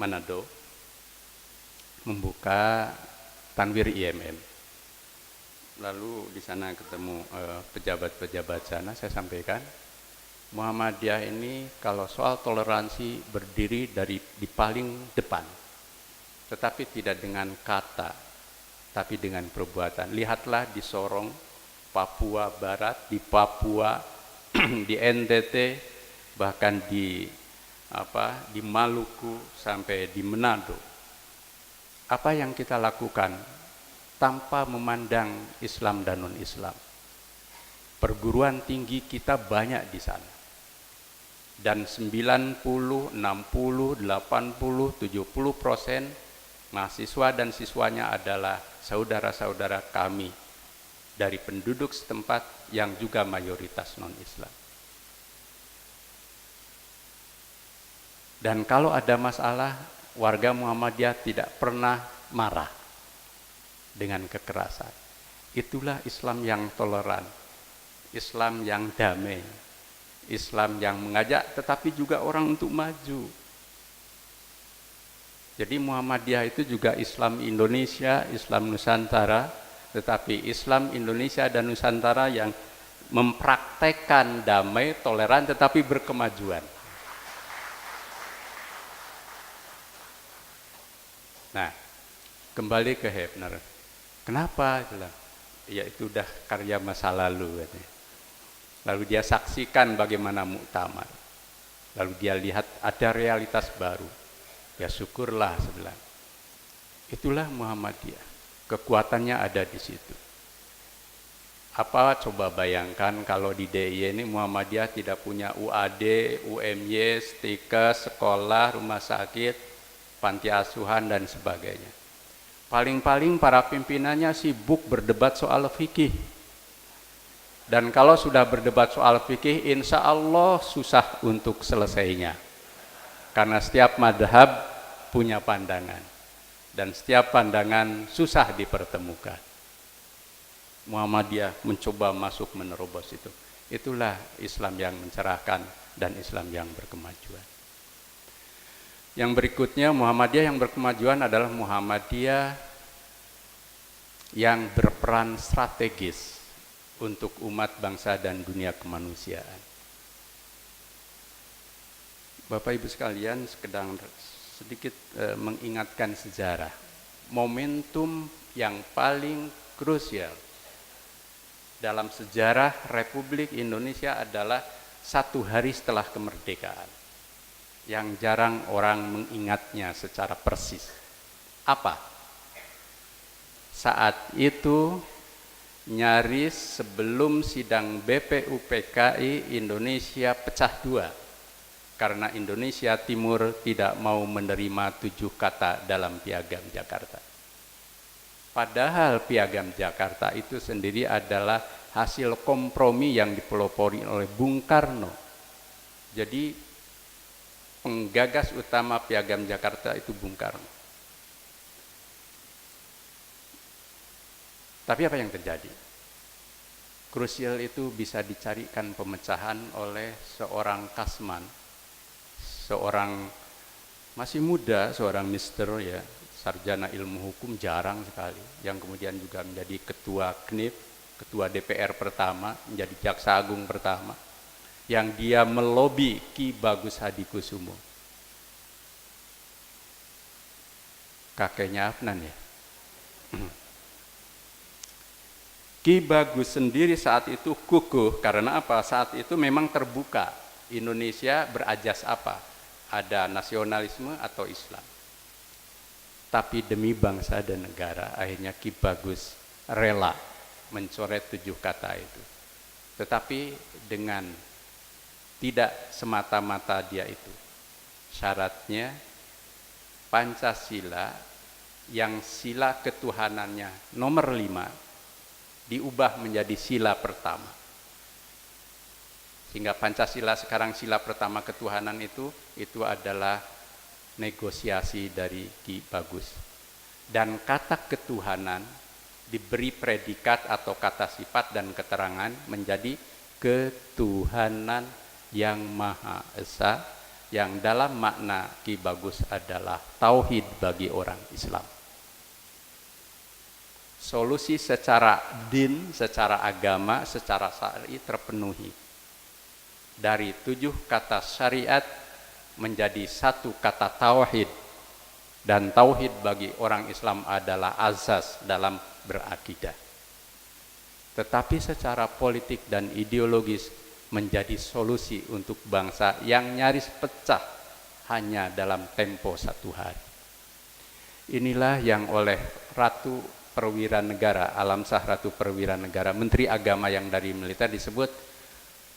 Manado membuka Tanwir IMM. Lalu di sana ketemu pejabat-pejabat sana, saya sampaikan Muhammadiyah ini kalau soal toleransi berdiri di paling depan. tetapi tidak dengan kata, tapi dengan perbuatan. Lihatlah di Sorong, Papua Barat, di Papua, di NTT, bahkan di Maluku sampai di Manado. Apa yang kita lakukan tanpa memandang Islam dan non-Islam? Perguruan tinggi kita banyak di sana. Dan 90, 60, 80, 70% mahasiswa dan siswanya adalah saudara-saudara kami dari penduduk setempat yang juga mayoritas non-Islam. Dan kalau ada masalah, warga Muhammadiyah tidak pernah marah dengan kekerasan. Itulah Islam yang toleran, Islam yang damai, Islam yang mengajak tetapi juga orang untuk maju. Jadi Muhammadiyah itu juga Islam Indonesia, Islam Nusantara, tetapi Islam Indonesia dan Nusantara yang mempraktekkan damai, toleran tetapi berkemajuan. Nah, kembali ke Hebner. Kenapa? Ya itu udah karya masa lalu. Lalu dia saksikan bagaimana muktamar. Lalu dia lihat ada realitas baru. Ya syukurlah sebelah. Itulah Muhammadiyah. Kekuatannya ada di situ. Apa coba bayangkan kalau di DIY ini Muhammadiyah tidak punya UAD, UMY, stikes, sekolah, rumah sakit, panti asuhan dan sebagainya. Paling-paling para pimpinannya sibuk berdebat soal fikih. Dan kalau sudah berdebat soal fikih, insya Allah susah untuk selesainya. Karena setiap madhab punya pandangan. Dan setiap pandangan susah dipertemukan. Muhammadiyah mencoba masuk menerobos itu. Itulah Islam yang mencerahkan dan Islam yang berkemajuan. Yang berikutnya Muhammadiyah yang berkemajuan adalah Muhammadiyah yang berperan strategis untuk umat bangsa dan dunia kemanusiaan. Bapak Ibu sekalian, sedikit mengingatkan sejarah. Momentum yang paling krusial dalam sejarah Republik Indonesia adalah 1 hari setelah kemerdekaan. Yang jarang orang mengingatnya secara persis. Apa? Saat itu nyaris sebelum sidang BPUPKI Indonesia pecah 2 karena Indonesia Timur tidak mau menerima 7 kata dalam Piagam Jakarta. Padahal Piagam Jakarta itu sendiri adalah hasil kompromi yang dipelopori oleh Bung Karno. Jadi penggagas utama Piagam Jakarta itu Bung Karno. Tapi apa yang terjadi? Krusial itu bisa dicarikan pemecahan oleh seorang kasman, seorang masih muda, seorang mister ya, sarjana ilmu hukum jarang sekali, yang kemudian juga menjadi ketua KNIP, ketua DPR pertama, menjadi jaksa agung pertama, yang dia melobi Ki Bagus Hadikusumo. Kakeknya Afnan ya. Ki Bagus sendiri saat itu kukuh karena apa? Saat itu memang terbuka. Indonesia berajas apa? Ada nasionalisme atau Islam. Tapi demi bangsa dan negara, akhirnya Ki Bagus rela mencoret 7 kata itu. Tetapi dengan tidak semata-mata dia itu. Syaratnya Pancasila yang sila ketuhanannya nomor 5 diubah menjadi sila pertama. Sehingga Pancasila sekarang sila pertama ketuhanan itu adalah negosiasi dari Ki Bagus. Dan kata ketuhanan diberi predikat atau kata sifat dan keterangan menjadi ketuhanan yang Maha Esa, yang dalam makna Ki Bagus adalah tauhid bagi orang Islam. Solusi secara din, secara agama, secara syar'i terpenuhi. Dari 7 kata syariat menjadi 1 kata tauhid Dan tauhid bagi orang Islam adalah azas dalam berakidah. Tetapi secara politik dan ideologis menjadi solusi untuk bangsa yang nyaris pecah hanya dalam tempo 1 hari. Inilah yang oleh Ratu Perwira Negara, Alamsah Ratu Perwira Negara, Menteri Agama yang dari militer disebut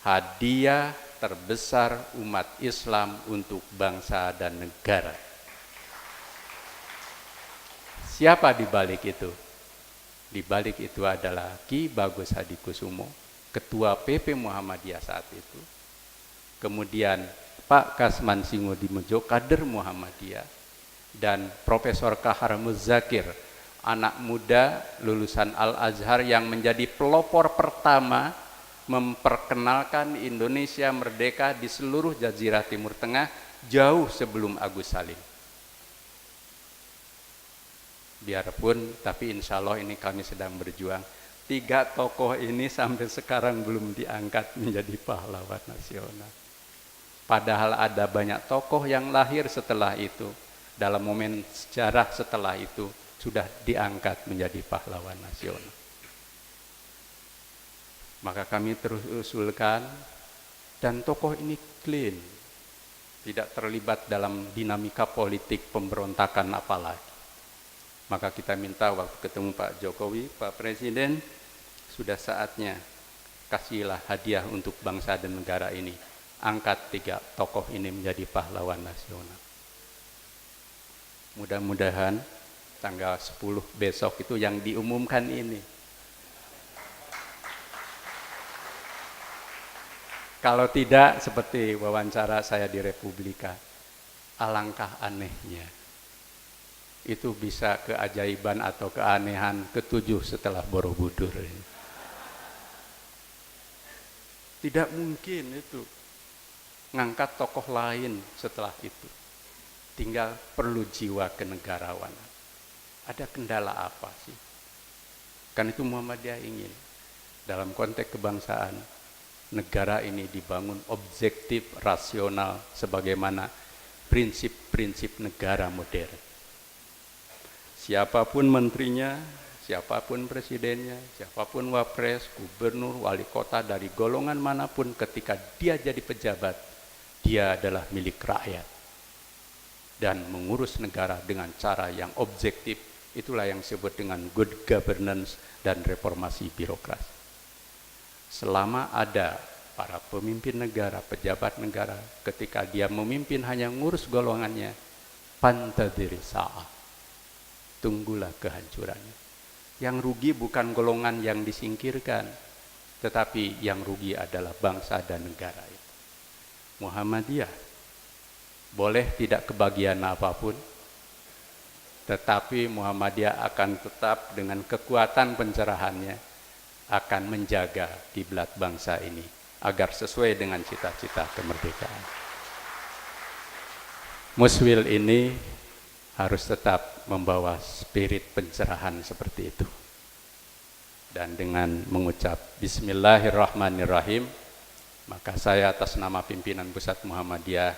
hadiah terbesar umat Islam untuk bangsa dan negara. Siapa di balik itu? Di balik itu adalah Ki Bagus Hadikusumo, Ketua PP Muhammadiyah saat itu. Kemudian Pak Kasman Singodimojo, kader Muhammadiyah, dan Profesor Kahar Muzakir, anak muda lulusan Al-Azhar yang menjadi pelopor pertama memperkenalkan Indonesia merdeka di seluruh Jazirah Timur Tengah jauh sebelum Agus Salim. Biarpun, tapi insya Allah ini kami sedang berjuang. 3 tokoh ini sampai sekarang belum diangkat menjadi pahlawan nasional. Padahal ada banyak tokoh yang lahir setelah itu, dalam momen sejarah setelah itu sudah diangkat menjadi pahlawan nasional. Maka kami terus usulkan, dan tokoh ini clean, tidak terlibat dalam dinamika politik pemberontakan apalagi. Maka kita minta waktu ketemu Pak Jokowi, Pak Presiden, sudah saatnya kasihlah hadiah untuk bangsa dan negara ini. Angkat 3 tokoh ini menjadi pahlawan nasional. Mudah-mudahan tanggal 10 besok itu yang diumumkan ini. Kalau tidak, seperti wawancara saya di Republika, alangkah anehnya. Itu bisa keajaiban atau keanehan ke-7 setelah Borobudur. Tidak mungkin itu ngangkat tokoh lain setelah itu. Tinggal perlu jiwa kenegarawanan. Ada kendala apa sih? Kan itu Muhammadiyah ingin. Dalam konteks kebangsaan, negara ini dibangun objektif, rasional, sebagaimana prinsip-prinsip negara modern. Siapapun menterinya, siapapun presidennya, siapapun wapres, gubernur, wali kota dari golongan manapun, ketika dia jadi pejabat, dia adalah milik rakyat. Dan mengurus negara dengan cara yang objektif, itulah yang disebut dengan good governance dan reformasi birokrasi. Selama ada para pemimpin negara, pejabat negara, ketika dia memimpin hanya ngurus golongannya, pantadiri sa'ah. Tunggulah kehancurannya. Yang rugi bukan golongan yang disingkirkan, tetapi yang rugi adalah bangsa dan negara itu. Muhammadiyah boleh tidak kebagian apapun, tetapi Muhammadiyah akan tetap dengan kekuatan pencerahannya akan menjaga kiblat bangsa ini agar sesuai dengan cita-cita kemerdekaan. Muswil ini harus tetap membawa spirit pencerahan seperti itu. Dan dengan mengucap Bismillahirrahmanirrahim, maka saya atas nama pimpinan Pusat Muhammadiyah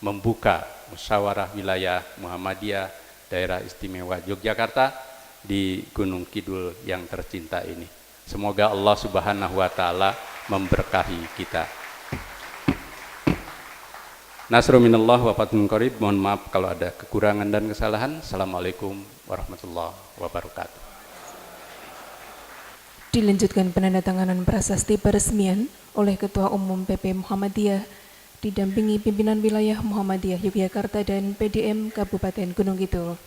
membuka musyawarah wilayah Muhammadiyah Daerah Istimewa Yogyakarta di Gunung Kidul yang tercinta ini. Semoga Allah Subhanahu wa taala memberkahi kita. Nasrul minallah wa fatun qarib. Mohon maaf kalau ada kekurangan dan kesalahan. Assalamualaikum warahmatullahi wabarakatuh.
Dilanjutkan penandatanganan prasasti peresmian oleh Ketua Umum PP Muhammadiyah didampingi pimpinan wilayah Muhammadiyah Yogyakarta dan PDM Kabupaten Gunung Kidul.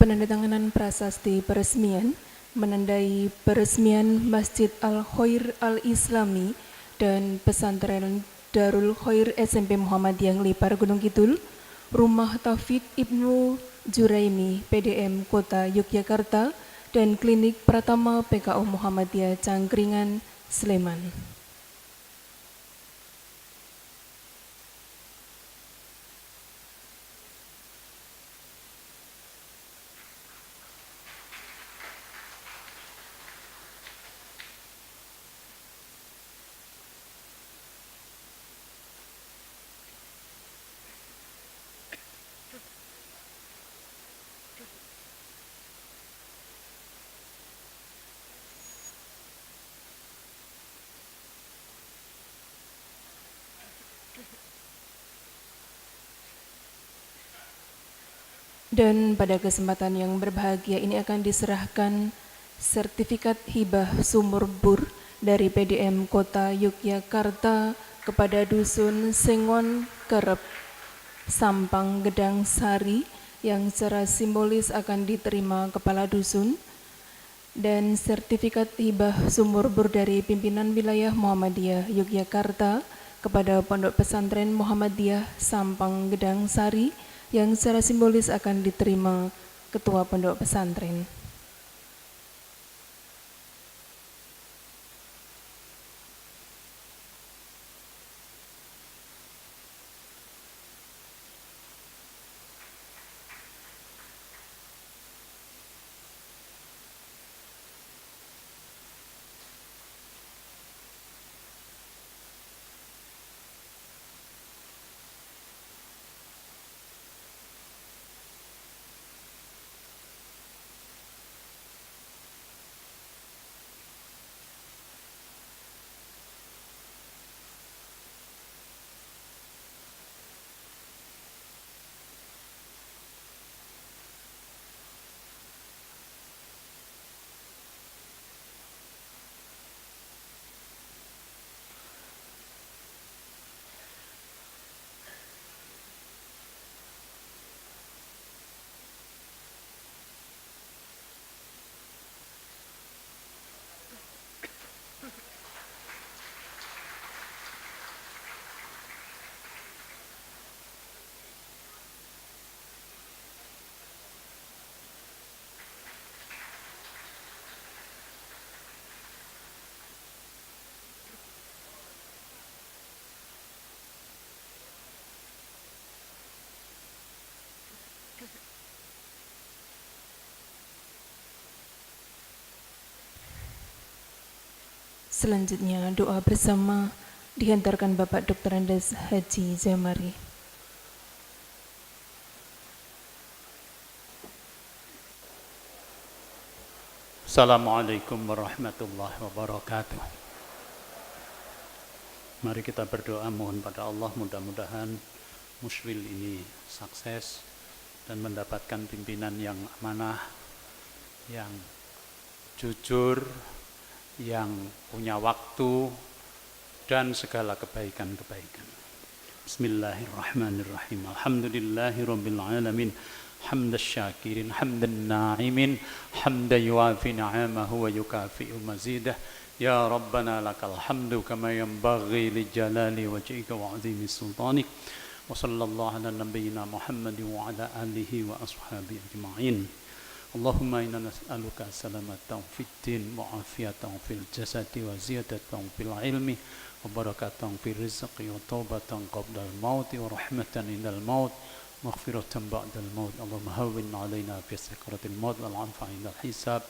Penandatanganan prasasti peresmian menandai peresmian Masjid Al-Khair Al-Islami dan Pesantren Darul Khair SMP Muhammadiyah Ngelipar Gunung Kidul, Rumah Taufik Ibnu Juraimi PDM Kota Yogyakarta dan Klinik Pratama PKU Muhammadiyah Cangkringan, Sleman. Dan pada kesempatan yang berbahagia ini akan diserahkan sertifikat hibah sumur bor dari PDM Kota Yogyakarta kepada Dusun Sengon Kerep, Sampang Gedang Sari, yang secara simbolis akan diterima Kepala Dusun, dan sertifikat hibah sumur bor dari pimpinan wilayah Muhammadiyah Yogyakarta kepada Pondok Pesantren Muhammadiyah Sampang Gedang Sari, yang secara simbolis akan diterima Ketua Pondok Pesantren. Selanjutnya doa bersama dihantarkan Bapak Dr. Andes Haji Zamari.
Assalamualaikum warahmatullahi wabarakatuh. Mari kita berdoa mohon pada Allah, mudah-mudahan Muswil ini sukses dan mendapatkan pimpinan yang amanah, yang jujur, yang punya waktu dan segala kebaikan-kebaikan. Bismillahirrahmanirrahim. Alhamdulillahirabbil alamin. Hamdas syakirin, hamdan na'imin, hamdan yuafi ni'amahu wa yukafi'u mazidah. Ya Rabbana lakal hamdu kama yanbaghi li jalali wajhika wa 'azimi sultanik. Wa sallallahu ala nabiyyina Muhammadin wa ala alihi wa ashabihi ajma'in. Allahumma inna nas'aluka salamatan fid din wa afiyatan fil jasadi wa ziyadatan fil ilmi wa barakatan fil rizqi wa taubatan qabla al maut wa rahmatan indal maut maghfiratan ba'dal maut. Allahumma hawwin 'alaina fi sakaratil maut wal 'afwa 'indal hisab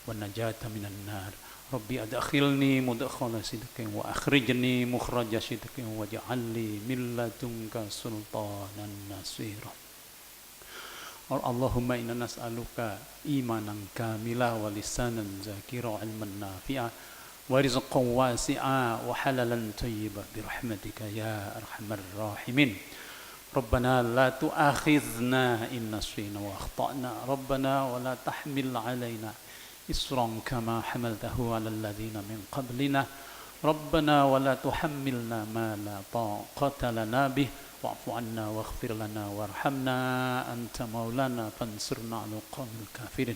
wan najata minan nar. Rabbi adkhilni mudkhala sidqin wa akhrijni mukhraja sidqin waj'alni min ladunka sultanan nasira. Allahumma inna nas'aluka imanan kamila wa lisanan zakira wa ilman nafi'a wa rizqan wasi'a wa halalan tayyiba birahmatika ya arhamar rahimin. Rabbana la tu'akhidhna in nasina wa akhtana. Rabbana wa la tahmil alaina isran kama hamaltahu ala alladhina min qablina. Rabbana wa la tuhammilna ma la taqata lana bih wa'fu 'anna waghfir lana warhamna anta maulana fansurna 'alal qawmil kafirin.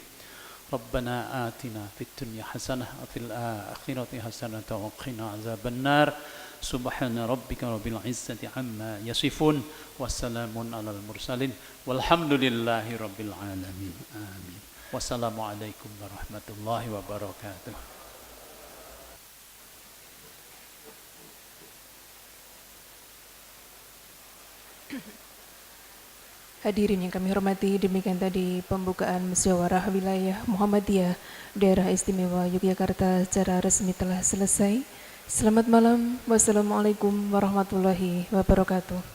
Rabbana atina fid dunya hasanah wa fil akhirati hasanah wa qina azaban nar. Subhana rabbika rabbil izzati amma yasifun wassalamun 'alal mursalin walhamdulillahi rabbil alamin. Amin.
Wassalamualaikum warahmatullahi wabarakatuh.
Hadirin yang kami hormati, demikian tadi pembukaan musyawarah wilayah Muhammadiyah Daerah Istimewa Yogyakarta secara resmi telah selesai. Selamat malam. Wassalamualaikum warahmatullahi wabarakatuh.